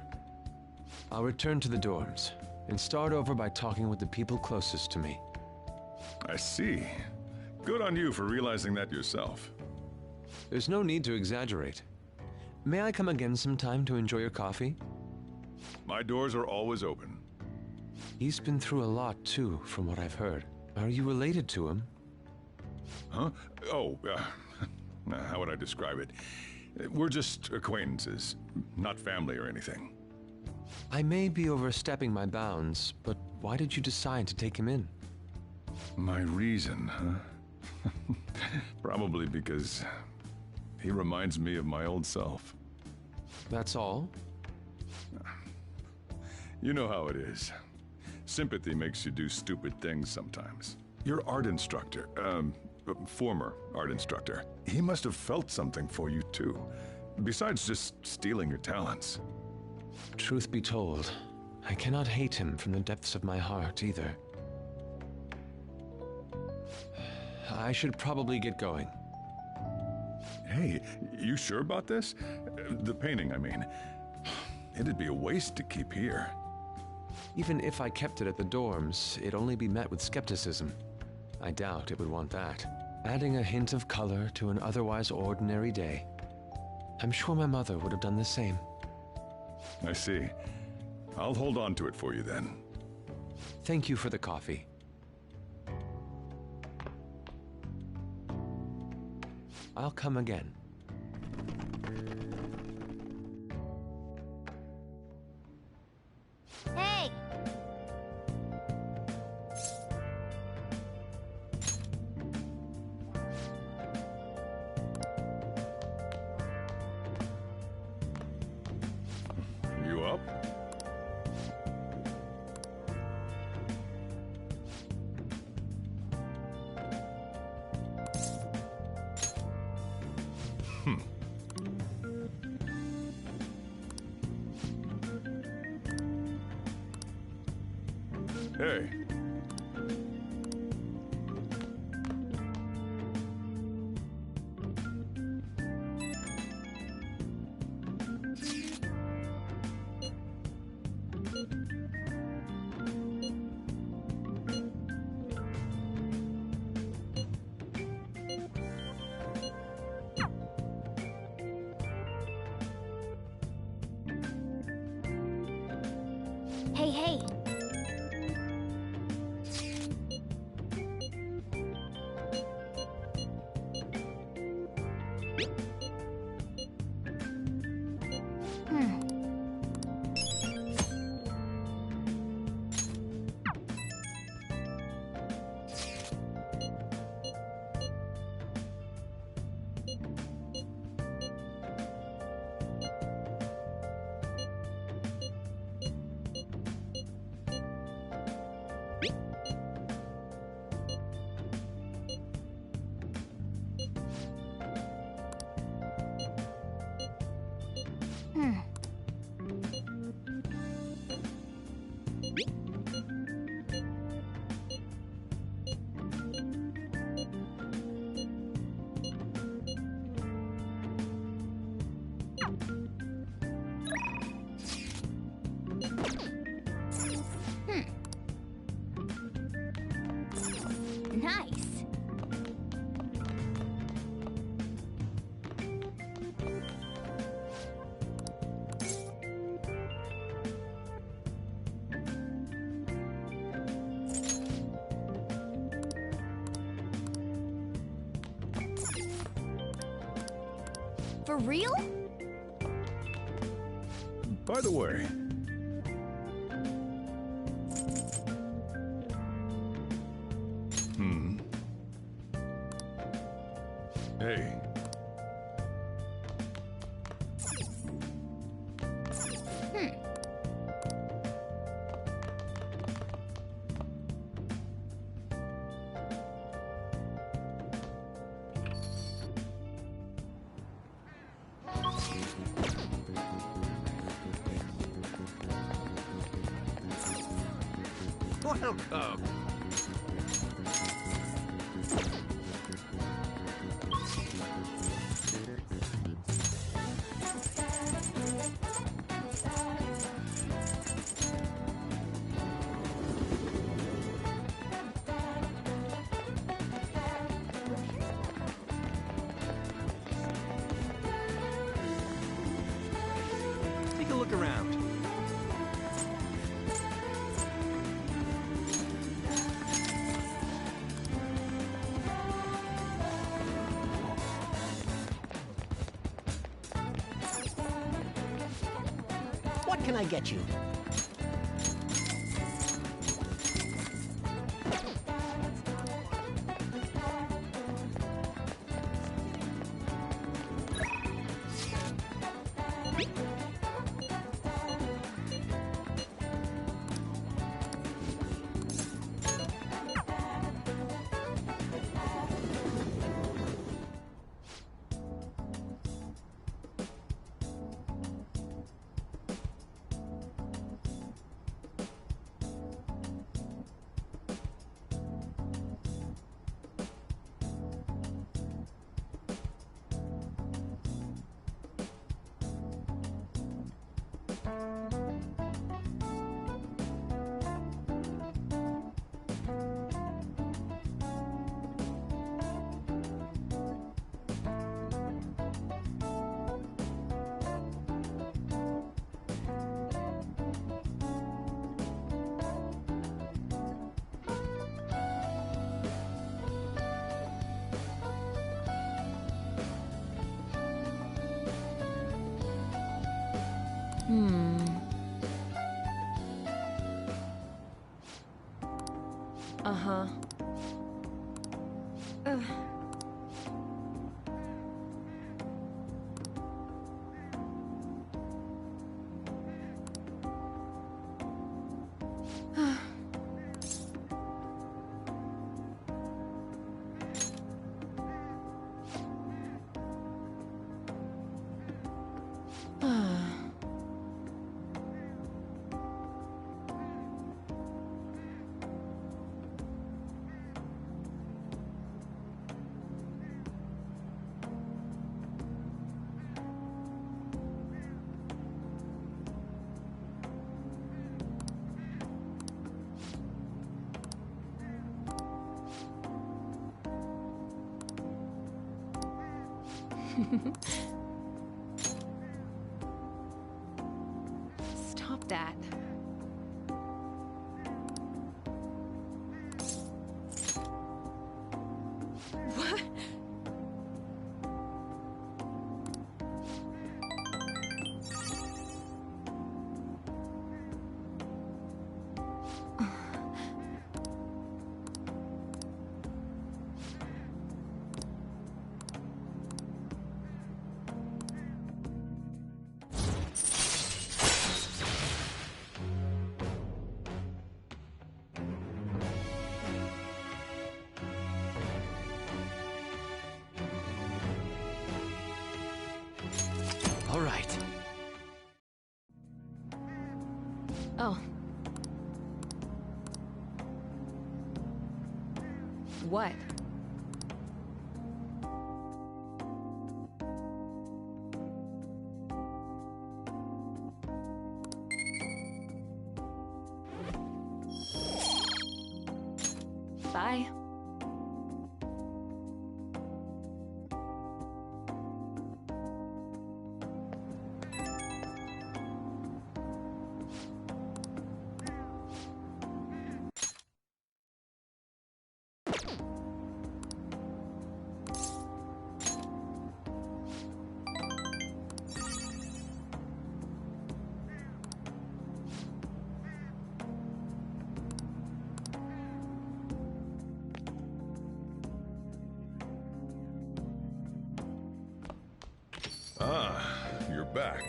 I'll return to the dorms and start over by talking with the people closest to me. I see. Good on you for realizing that yourself. There's no need to exaggerate. May I come again sometime to enjoy your coffee? My doors are always open. He's been through a lot, too, from what I've heard. Are you related to him? Huh? Oh, how would I describe it? We're just acquaintances, not family or anything. I may be overstepping my bounds, but why did you decide to take him in? My reason, huh? Probably because he reminds me of my old self. That's all? You know how it is. Sympathy makes you do stupid things sometimes. Your art instructor, former art instructor, he must have felt something for you too, besides just stealing your talents. Truth be told, I cannot hate him from the depths of my heart either. I should probably get going. Hey, you sure about this? The painting, I mean. It'd be a waste to keep here. Even if I kept it at the dorms, it'd only be met with skepticism. I doubt it would want that. Adding a hint of color to an otherwise ordinary day. I'm sure my mother would have done the same. I see. I'll hold on to it for you then. Thank you for the coffee. I'll come again. Hey! You up? Hey. Hey, hey! Nice. For real? By the way, hey. Welcome. Take a look around. What can I get you? Uh-huh. Ugh. Stop that. What? All right. Oh. What? Bye. back.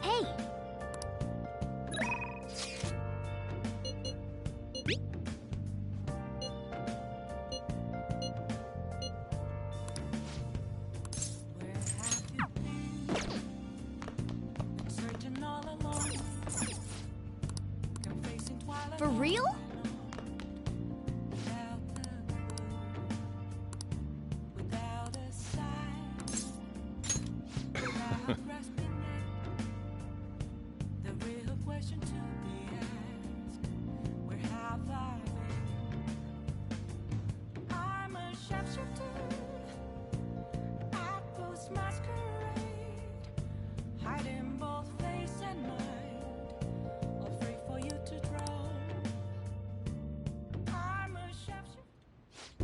Hey! For real?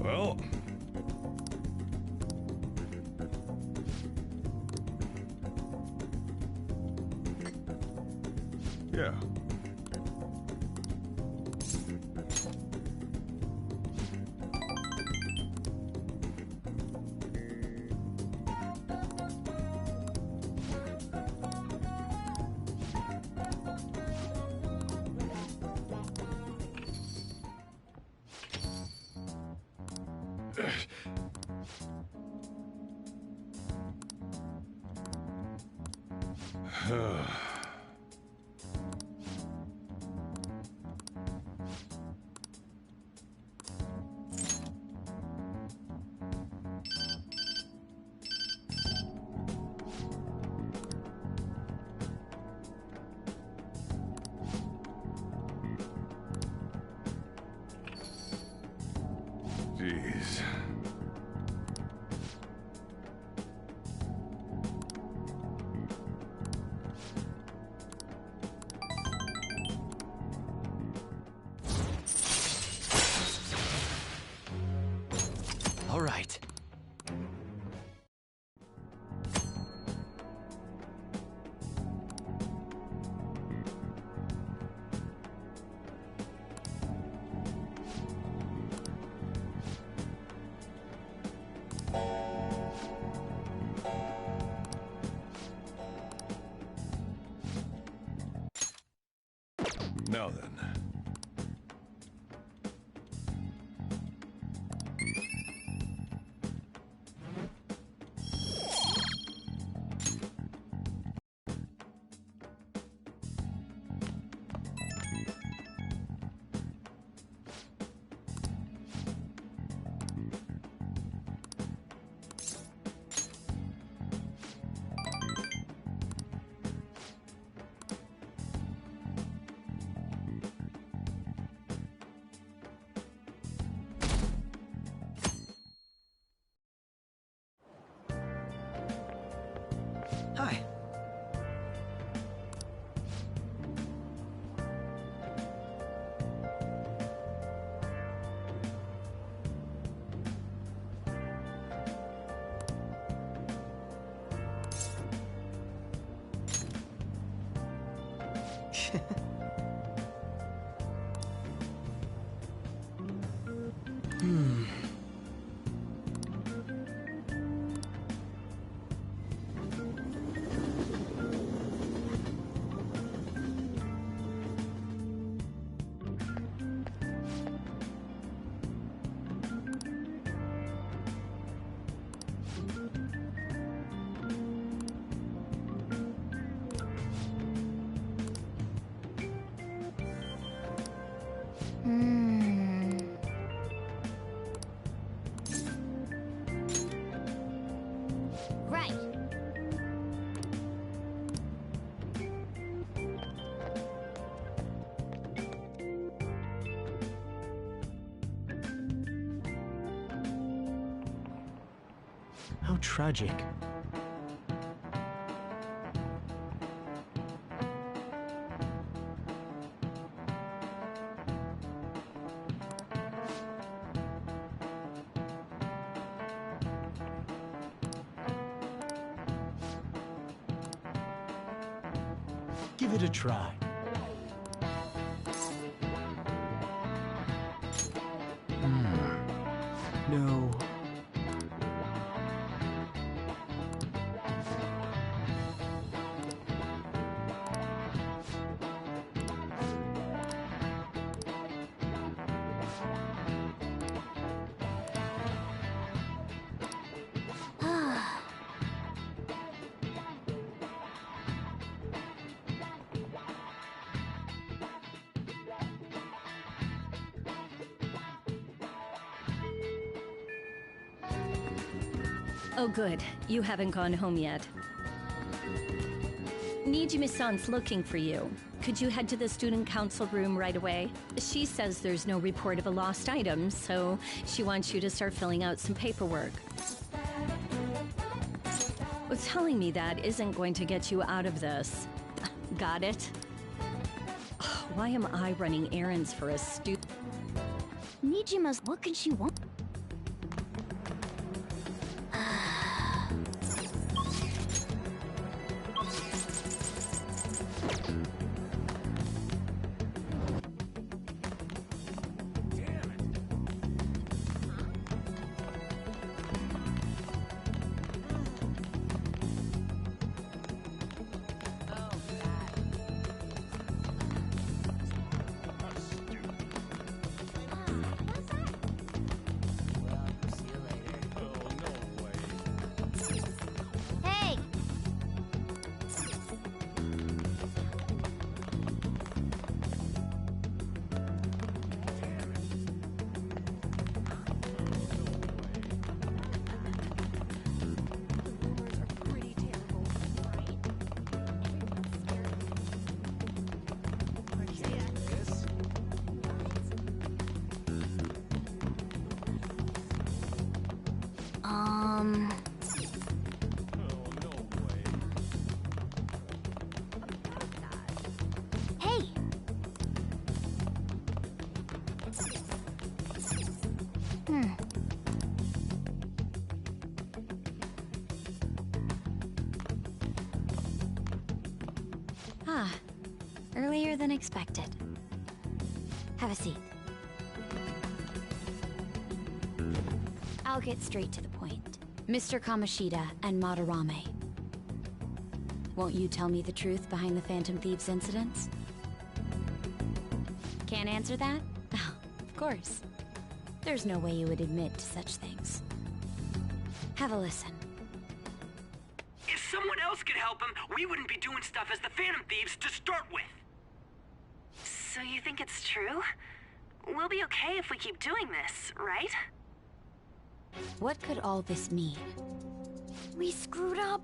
Well... Yeah. Jeez. All right. Now then. Hi. Hmm. Right. How tragic. Give it a try. Oh good, you haven't gone home yet. Nijimi-san's looking for you. Could you head to the student council room right away? She says there's no report of a lost item, so she wants you to start filling out some paperwork. Well, telling me that isn't going to get you out of this. Got it? Why am I running errands for a student? Nijima's, what can she want? Hey! Hey! Ah, earlier than expected. Have a seat. I'll get straight to the point. Mr. Kamoshida and Madarame. Won't you tell me the truth behind the Phantom Thieves incidents? Can't answer that? Of course. There's no way you would admit to such things. Have a listen. If someone else could help him, we wouldn't be doing stuff as the Phantom Thieves to start with. So you think it's true? We'll be okay if we keep doing this, right? What could all this mean? We screwed up.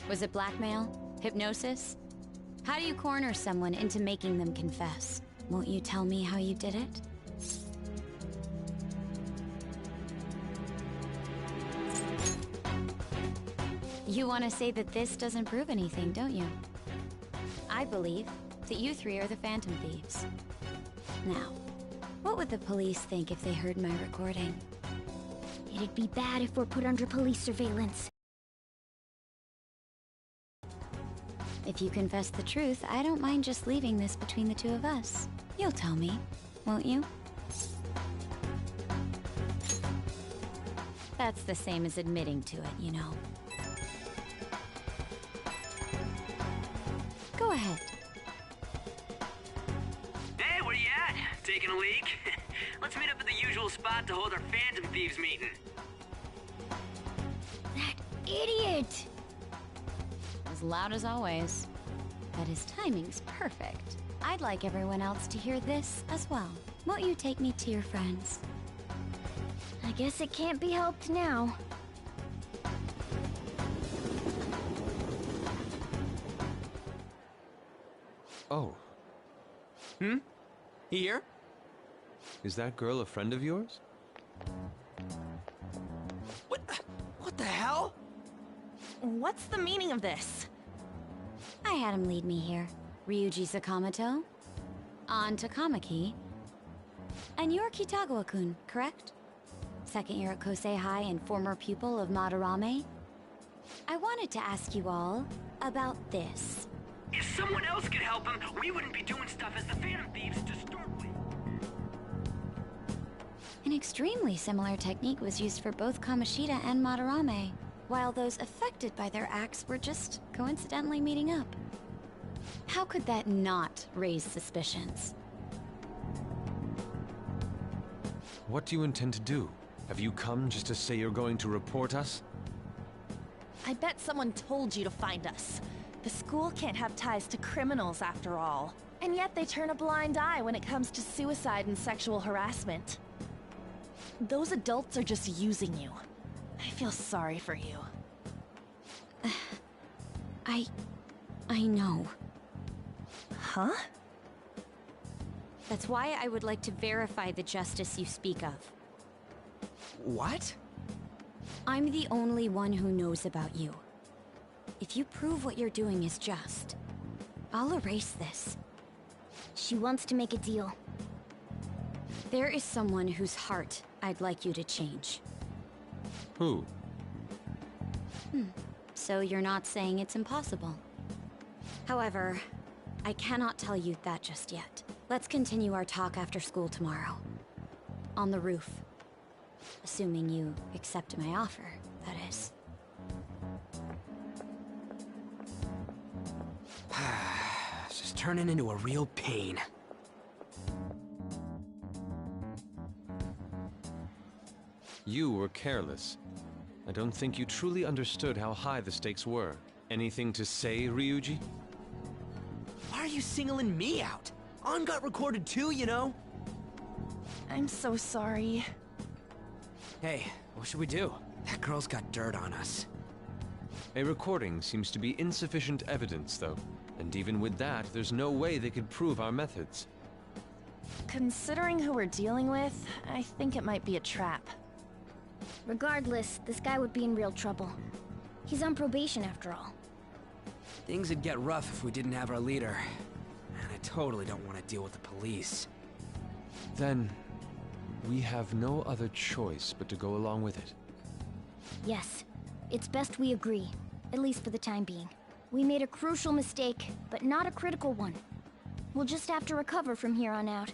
Was it blackmail? Hypnosis? How do you corner someone into making them confess? Won't you tell me how you did it? You want to say that this doesn't prove anything, don't you? I believe that you three are the Phantom Thieves. Now, what would the police think if they heard my recording? It'd be bad if we're put under police surveillance. If you confess the truth, I don't mind just leaving this between the two of us. You'll tell me, won't you? That's the same as admitting to it, you know. Go ahead. Hey, where you at? Taking a leak? Let's meet up at the usual spot to hold our Phantom Thieves meeting. That idiot! As loud as always. But his timing's perfect. I'd like everyone else to hear this as well. Won't you take me to your friends? I guess it can't be helped now. Oh. Here? Is that girl a friend of yours? What the hell? What's the meaning of this? I had him lead me here. Ryuji Sakamoto, An Takamaki, and you're Kitagawa-kun, correct? Second year at Kosei High and former pupil of Madarame? I wanted to ask you all about this. If someone else could help him, we wouldn't be doing stuff as the Phantom Thieves to start with. An extremely similar technique was used for both Kamoshida and Madarame, while those affected by their acts were just coincidentally meeting up. How could that not raise suspicions? What do you intend to do? Have you come just to say you're going to report us? I bet someone told you to find us. The school can't have ties to criminals after all. And yet they turn a blind eye when it comes to suicide and sexual harassment. Those adults are just using you. I feel sorry for you. I know. Huh? That's why I would like to verify the justice you speak of. What? I'm the only one who knows about you. If you prove what you're doing is just, I'll erase this. She wants to make a deal. There is someone whose heart I'd like you to change. Who? So you're not saying it's impossible. However, I cannot tell you that just yet. Let's continue our talk after school tomorrow. On the roof. Assuming you accept my offer, that is. It's just turning into a real pain. You were careless. I don't think you truly understood how high the stakes were. Anything to say, Ryuji? Why are you singling me out? On got recorded too, you know? I'm so sorry. Hey, what should we do? That girl's got dirt on us. A recording seems to be insufficient evidence, though. And even with that, there's no way they could prove our methods. Considering who we're dealing with, I think it might be a trap. Regardless, this guy would be in real trouble. He's on probation after all. Things would get rough if we didn't have our leader. And I totally don't want to deal with the police. Then, we have no other choice but to go along with it. Yes, it's best we agree, at least for the time being. We made a crucial mistake, but not a critical one. We'll just have to recover from here on out.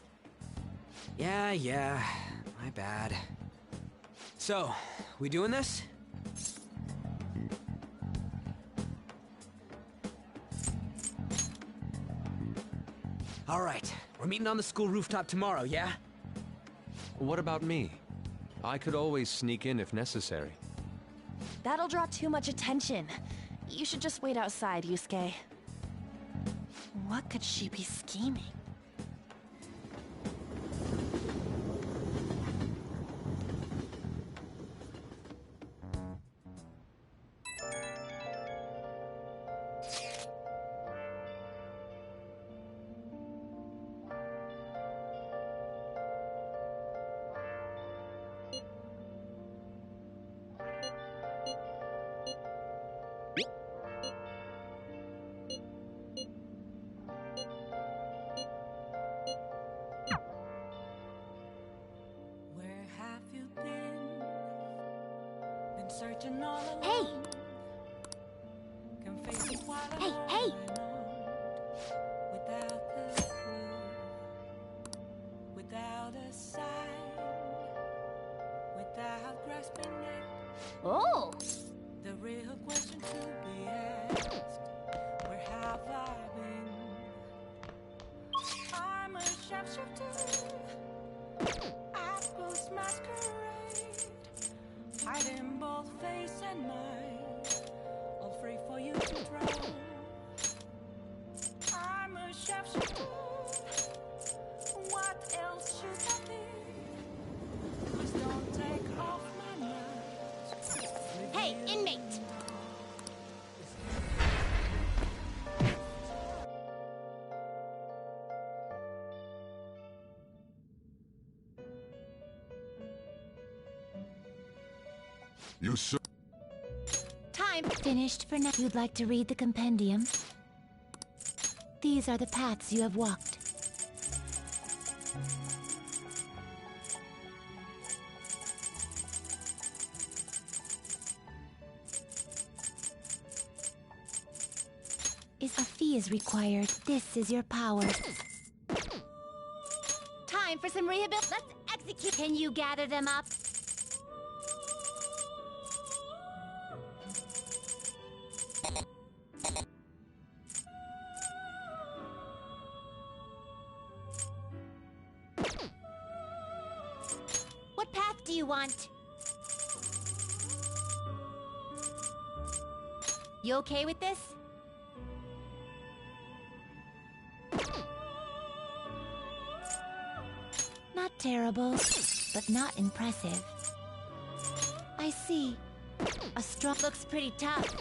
Yeah, my bad. So, we doing this? All right, we're meeting on the school rooftop tomorrow, yeah? What about me? I could always sneak in if necessary. That'll draw too much attention. You should just wait outside, Yusuke. What could she be scheming? Hey! Without a sign, without grasping it. Oh! The real question to be asked, where have I been? I'm a sharpshooter at Ghost Masquerade, hiding both face and mind, all free for you to draw. I'm a sharpshooter. What else should I be? Please don't take off my mask. Hey, inmate! You sir. Time finished for now. You'd like to read the compendium? These are the paths you have walked. A fee is required. This is your power. Time for some rehabilitation. Let's execute. Can you gather them up? What path do you want? You okay with this? Not terrible, but not impressive. I see. A straw looks pretty tough.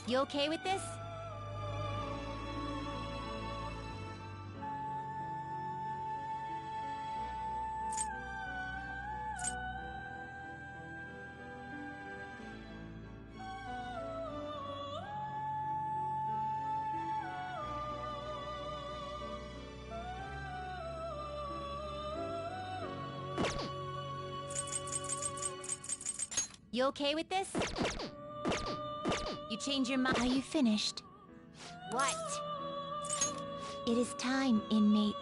You okay with this? You okay with this? You change your mind? Are you finished? What? It is time, inmate.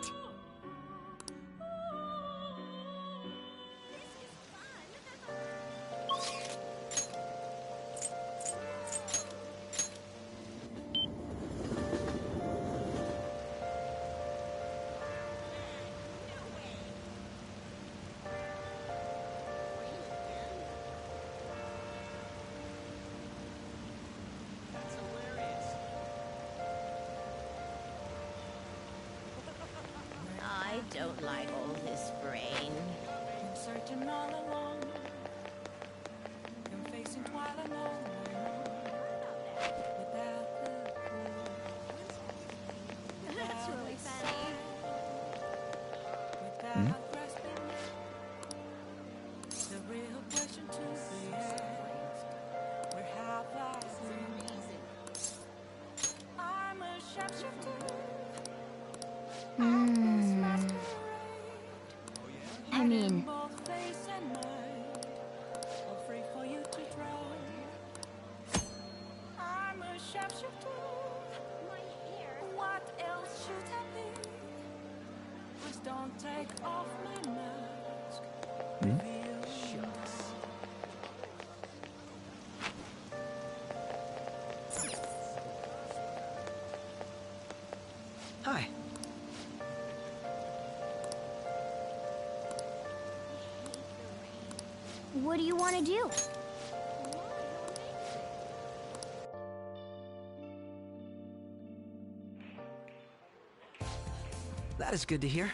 I don't like all this brain. Been searching all along. Been facing twilight long. Without the clue. That's really funny. Without grasping the real question to be asked. Where have I been? I'm a sharpshooter. I mean, I'm a sharpshooter. What else should I be? Please don't take off my mask. Hi. What do you want to do? That is good to hear.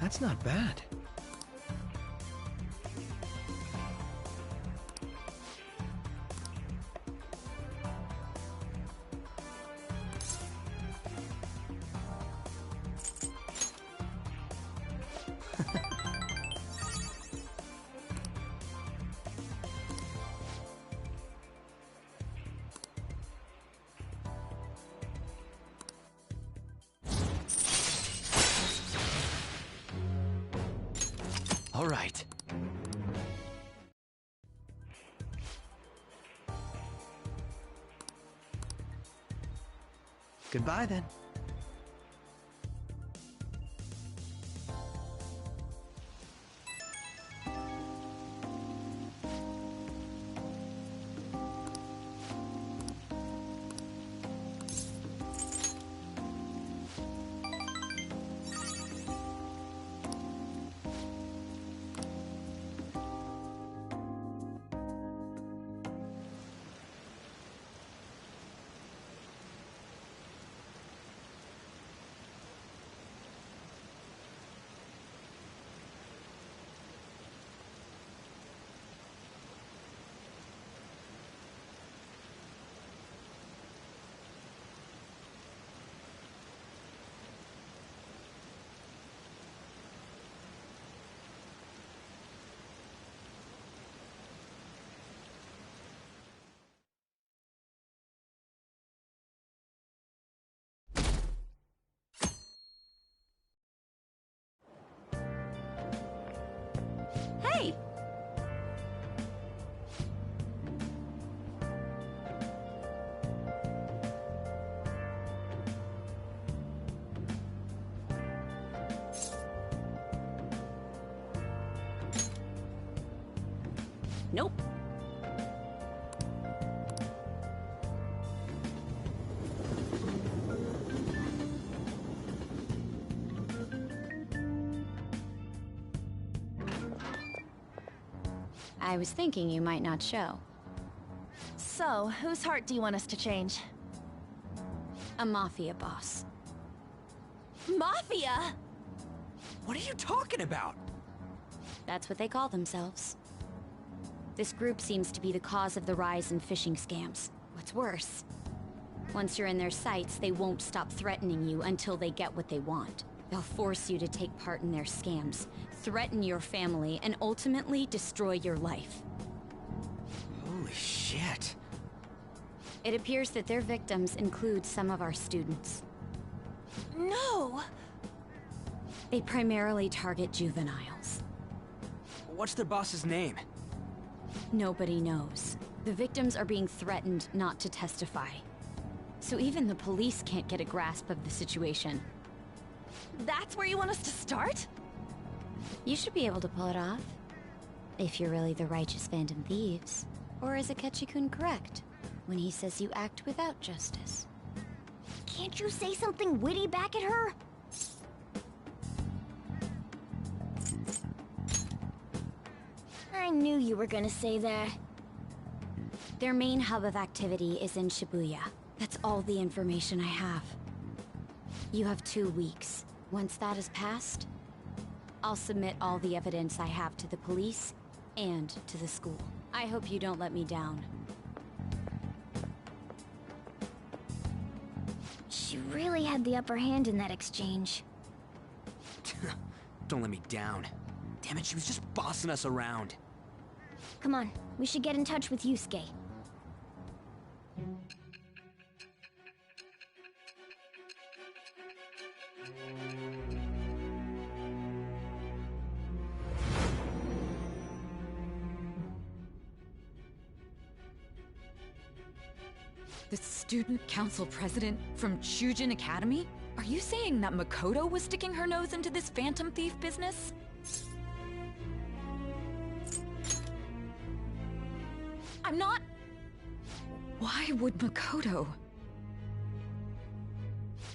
That's not bad. All right. Goodbye then. Nope. I was thinking you might not show. So, whose heart do you want us to change? A mafia boss. Mafia? What are you talking about? That's what they call themselves. This group seems to be the cause of the rise in phishing scams. What's worse, once you're in their sights, they won't stop threatening you until they get what they want. They'll force you to take part in their scams, threaten your family, and ultimately destroy your life. Holy shit. It appears that their victims include some of our students. No! They primarily target juveniles. What's their boss's name? Nobody knows. The victims are being threatened not to testify. So even the police can't get a grasp of the situation. That's where you want us to start? You should be able to pull it off. If you're really the righteous Phantom Thieves. Or is Akechi-kun correct when he says you act without justice? Can't you say something witty back at her? I knew you were gonna say that. Their main hub of activity is in Shibuya. That's all the information I have. You have 2 weeks. Once that is passed, I'll submit all the evidence I have to the police and to the school. I hope you don't let me down. She really had the upper hand in that exchange. Don't let me down. Damn it, she was just bossing us around. Come on, we should get in touch with Yusuke. The student council president from Chujin Academy? Are you saying that Makoto was sticking her nose into this phantom thief business? I'm not... Why would Makoto...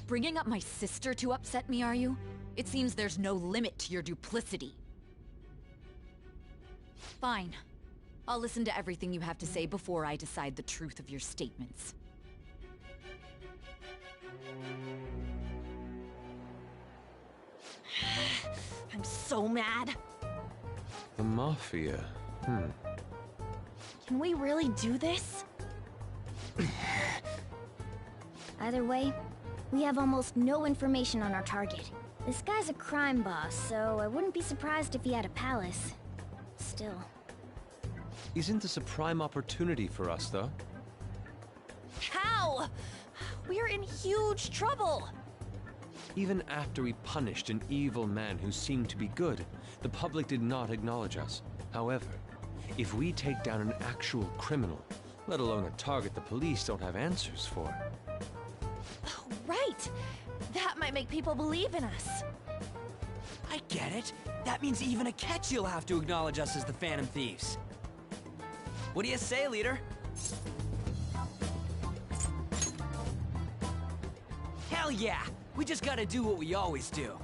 Bringing up my sister to upset me, are you? It seems there's no limit to your duplicity. Fine. I'll listen to everything you have to say before I decide the truth of your statements. I'm so mad. The Mafia. Can we really do this? Either way, we have almost no information on our target. This guy's a crime boss, so I wouldn't be surprised if he had a palace. Still. Isn't this a prime opportunity for us, though? How? We're in huge trouble. Even after we punished an evil man who seemed to be good, the public did not acknowledge us. However, if we take down an actual criminal, let alone a target the police don't have answers for. Right. That might make people believe in us. I get it. That means even Akechi'll have to acknowledge us as the Phantom Thieves. What do you say, leader? Hell yeah! We just gotta do what we always do.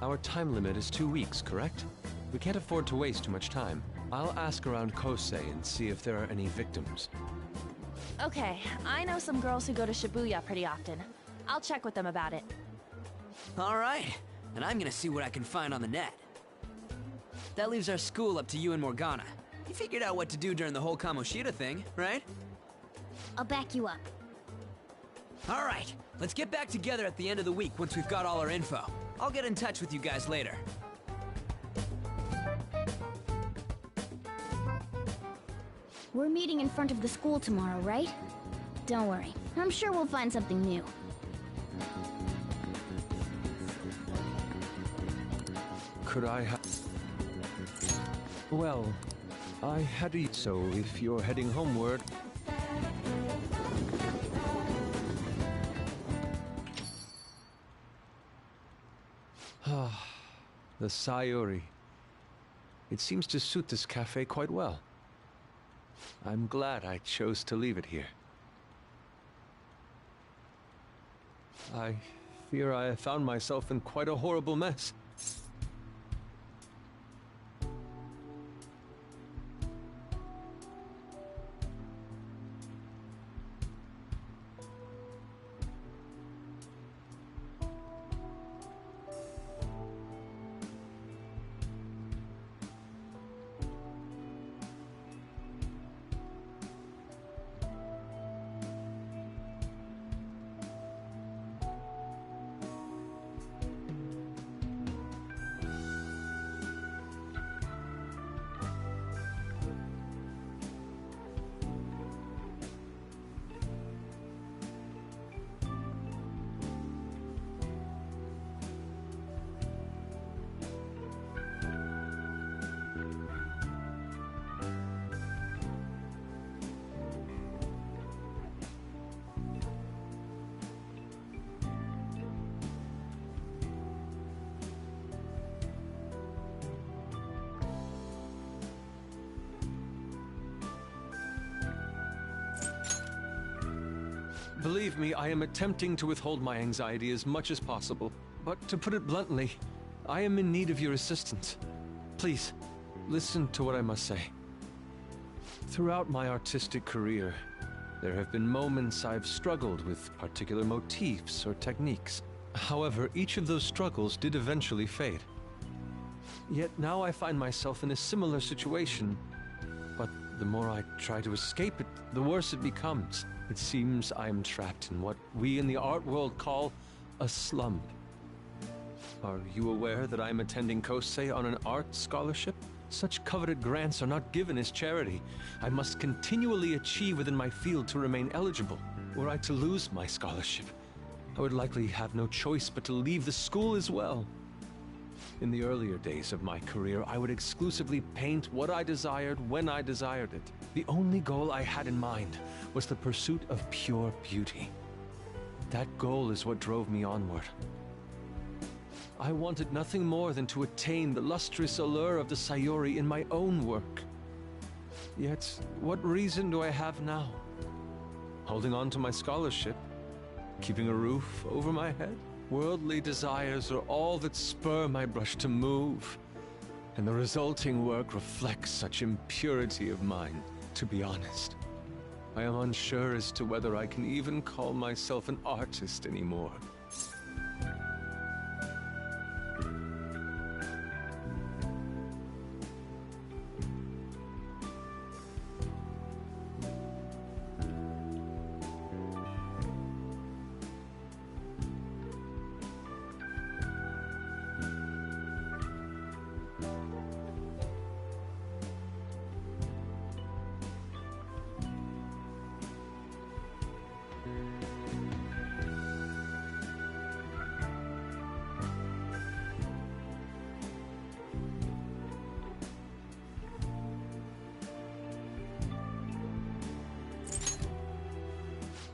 Our time limit is 2 weeks, correct? We can't afford to waste too much time. I'll ask around Kosei and see if there are any victims. Okay, I know some girls who go to Shibuya pretty often. I'll check with them about it. Alright, and I'm gonna see what I can find on the net. That leaves our school up to you and Morgana. You figured out what to do during the whole Kamoshida thing, right? I'll back you up. Alright, let's get back together at the end of the week once we've got all our info. I'll get in touch with you guys later. We're meeting in front of the school tomorrow, right? Don't worry, I'm sure we'll find something new. Could I Well, I had to, so if you're heading homeward... The Sayuri. It seems to suit this cafe quite well. I'm glad I chose to leave it here. I fear I have found myself in quite a horrible mess. Believe me, I am attempting to withhold my anxiety as much as possible. But to put it bluntly, I am in need of your assistance. Please, listen to what I must say. Throughout my artistic career, there have been moments I've struggled with particular motifs or techniques. However, each of those struggles did eventually fade. Yet now I find myself in a similar situation, but the more I try to escape it, the worse it becomes. It seems I am trapped in what we in the art world call a slump. Are you aware that I am attending Kosei on an art scholarship? Such coveted grants are not given as charity. I must continually achieve within my field to remain eligible. Were I to lose my scholarship, I would likely have no choice but to leave the school as well. In the earlier days of my career, I would exclusively paint what I desired when I desired it. The only goal I had in mind was the pursuit of pure beauty. That goal is what drove me onward. I wanted nothing more than to attain the lustrous allure of the Sayuri in my own work. Yet, what reason do I have now? Holding on to my scholarship? Keeping a roof over my head? Worldly desires are all that spur my brush to move, and the resulting work reflects such impurity of mind. To be honest, I am unsure as to whether I can even call myself an artist anymore.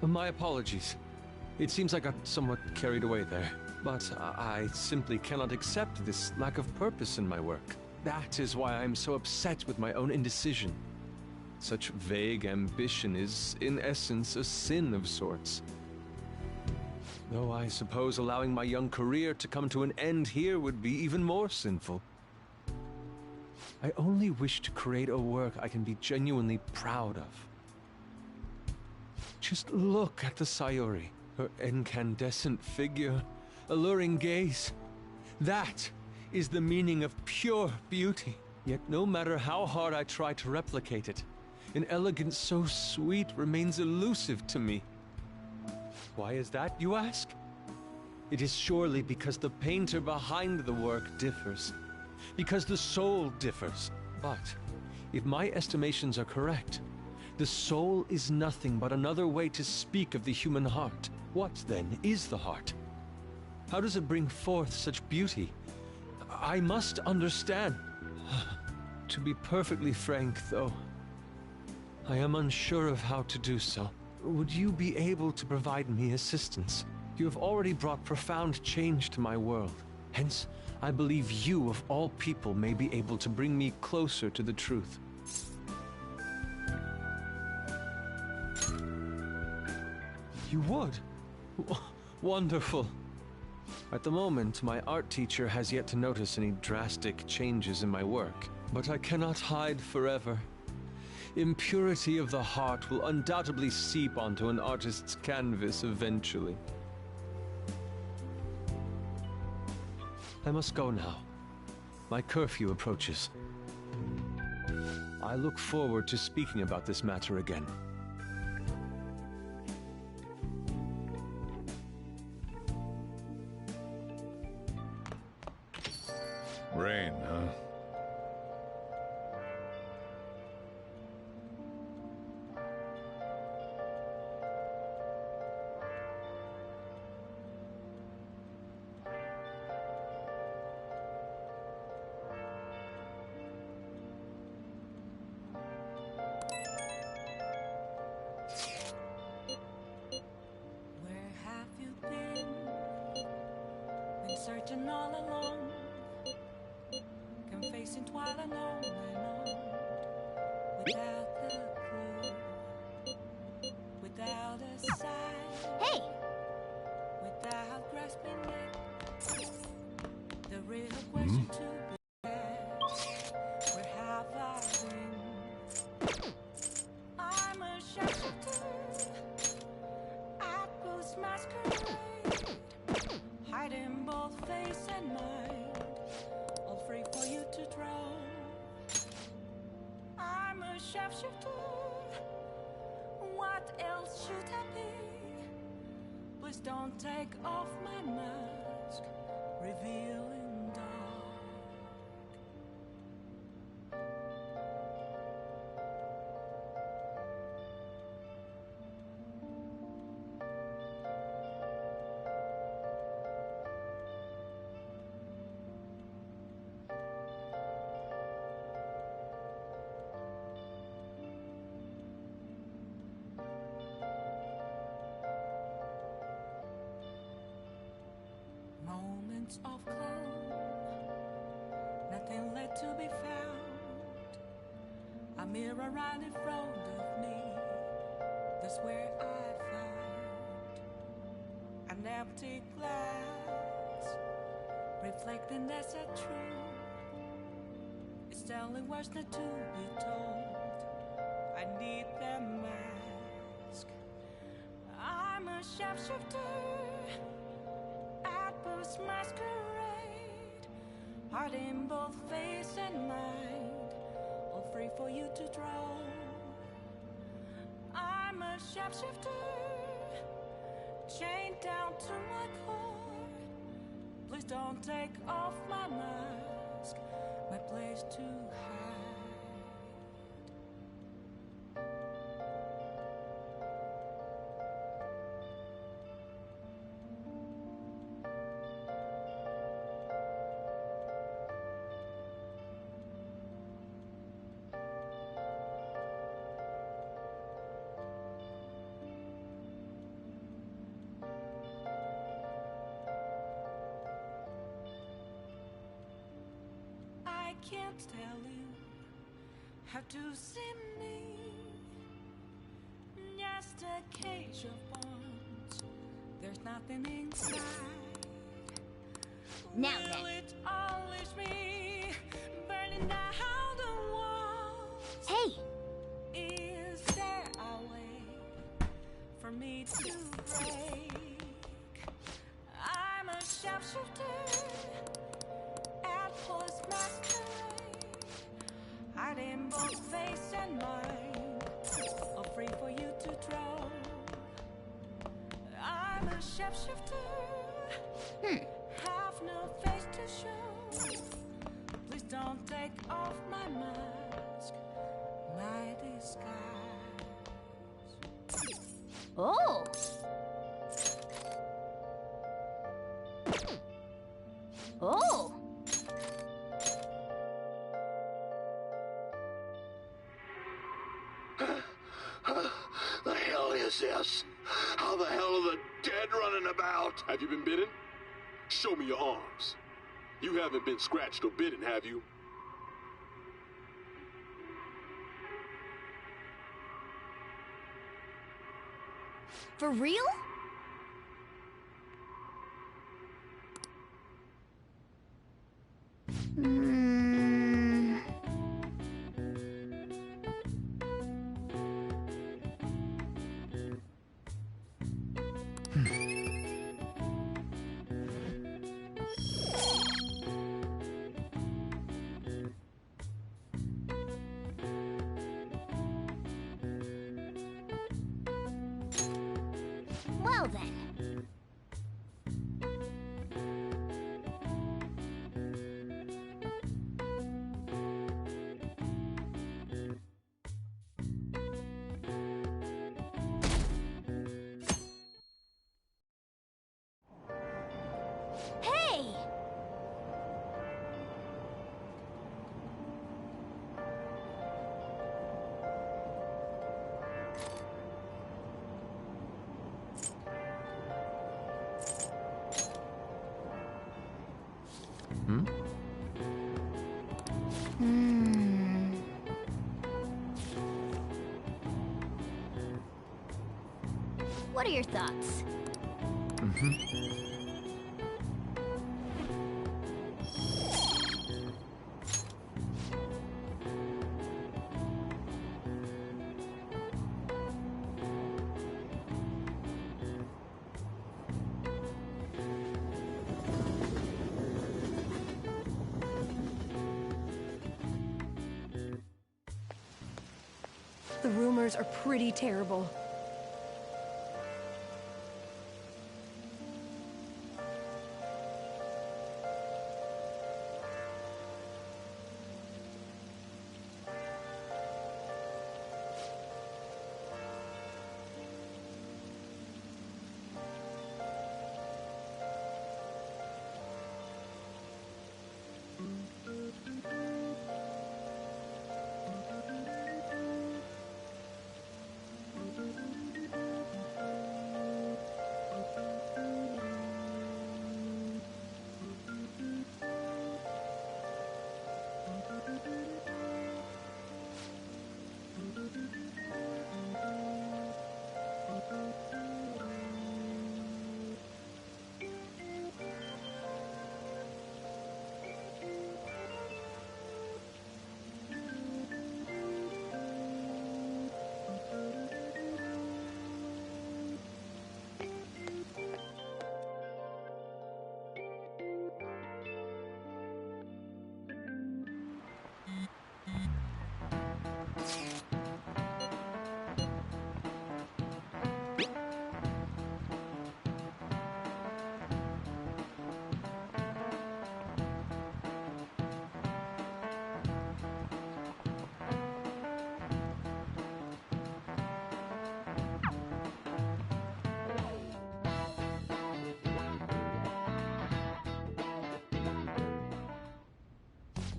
My apologies. It seems I got somewhat carried away there, but I simply cannot accept this lack of purpose in my work. That is why I am so upset with my own indecision. Such vague ambition is, in essence, a sin of sorts. Though I suppose allowing my young career to come to an end here would be even more sinful. I only wish to create a work I can be genuinely proud of. Just look at the Sayuri, her incandescent figure, alluring gaze. That is the meaning of pure beauty. Yet no matter how hard I try to replicate it, an elegance so sweet remains elusive to me. Why is that, you ask? It is surely because the painter behind the work differs, because the soul differs. But if my estimations are correct, the soul is nothing but another way to speak of the human heart. What, then, is the heart? How does it bring forth such beauty? I must understand. To be perfectly frank, though, I am unsure of how to do so. Would you be able to provide me assistance? You have already brought profound change to my world. Hence, I believe you, of all people, may be able to bring me closer to the truth. You would? Wonderful. At the moment, my art teacher has yet to notice any drastic changes in my work, but I cannot hide forever. Impurity of the heart will undoubtedly seep onto an artist's canvas eventually. I must go now. My curfew approaches. I look forward to speaking about this matter again. Rain, huh? Where have you been? Been searching all along, confessing while alone and on, without the clue, without a sign. Hey! Without grasping it, the real question to be asked: where have I been? I'm a shapeshifter. I post masquerade, hiding both face and mind, all free for you to draw. I'm a shapeshifter. What else should I be? Please don't take off my mask, revealing dark. Moments of calm, nothing left to be found. A mirror right in front of me, that's where I found an empty glass, reflecting that's a truth. It's telling words not to be told. I need the mask. I'm a shapeshifter. Post masquerade, heart in both face and mind, all free for you to draw. I'm a shapeshifter, chained down to my core. Please don't take off my mask, my place to hide. I can't tell you how to see me. Just a cage of bones. There's nothing inside. Now Will then. it all leave me burning down the walls? Hey! Is there a way for me to break? I'm a shapeshifter. Post masquerade, hiding both face and mind, all free for you to draw. I'm a shapeshifter, have no face to show. Please don't take off my mask, my disguise. Oh! Oh! The hell is this? How the hell are the dead running about? Have you been bitten? Show me your arms. You haven't been scratched or bitten, have you? For real? Well then. Hey! Hmm? What are your thoughts? The rumors are pretty terrible.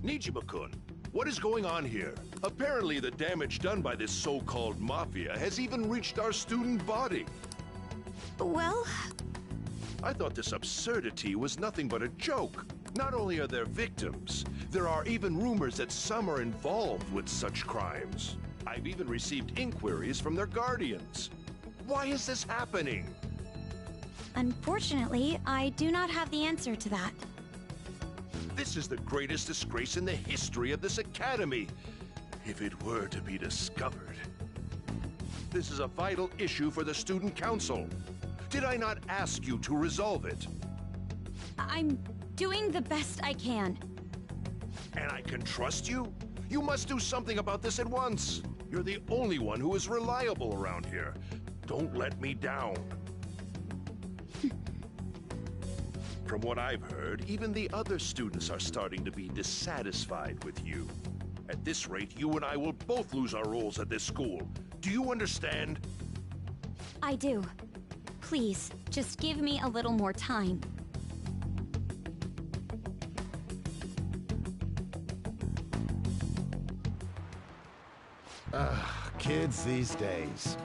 Nijima-kun, what is going on here? Apparently the damage done by this so-called mafia has even reached our student body. Well... I thought this absurdity was nothing but a joke. Not only are there victims, there are even rumors that some are involved with such crimes. I've even received inquiries from their guardians. Why is this happening? Unfortunately, I do not have the answer to that. This is the greatest disgrace in the history of this academy, if it were to be discovered. This is a vital issue for the student council. Did I not ask you to resolve it? I'm doing the best I can. And I can trust you? You must do something about this at once. You're the only one who is reliable around here. Don't let me down. From what I've heard, even the other students are starting to be dissatisfied with you. At this rate, you and I will both lose our roles at this school. Do you understand? I do. Please, just give me a little more time. Kids these days.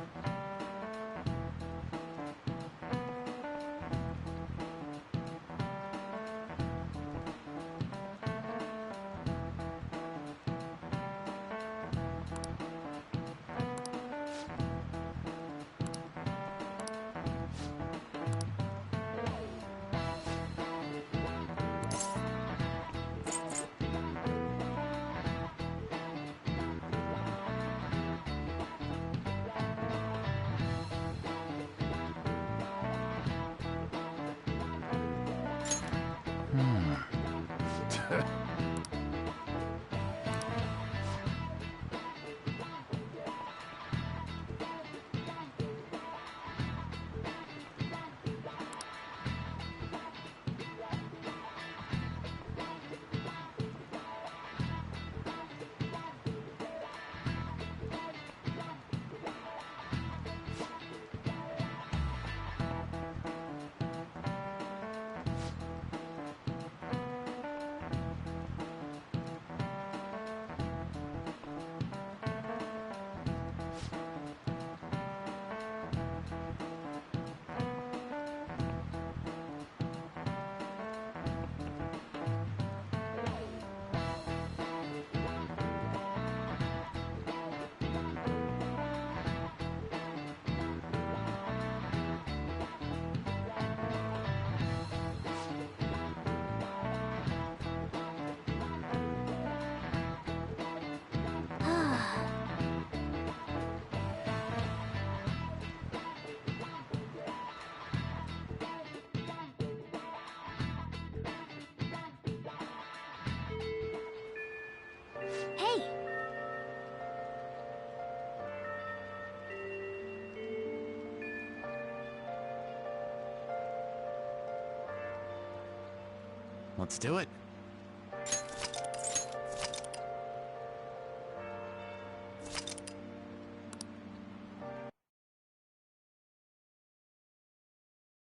Let's do it.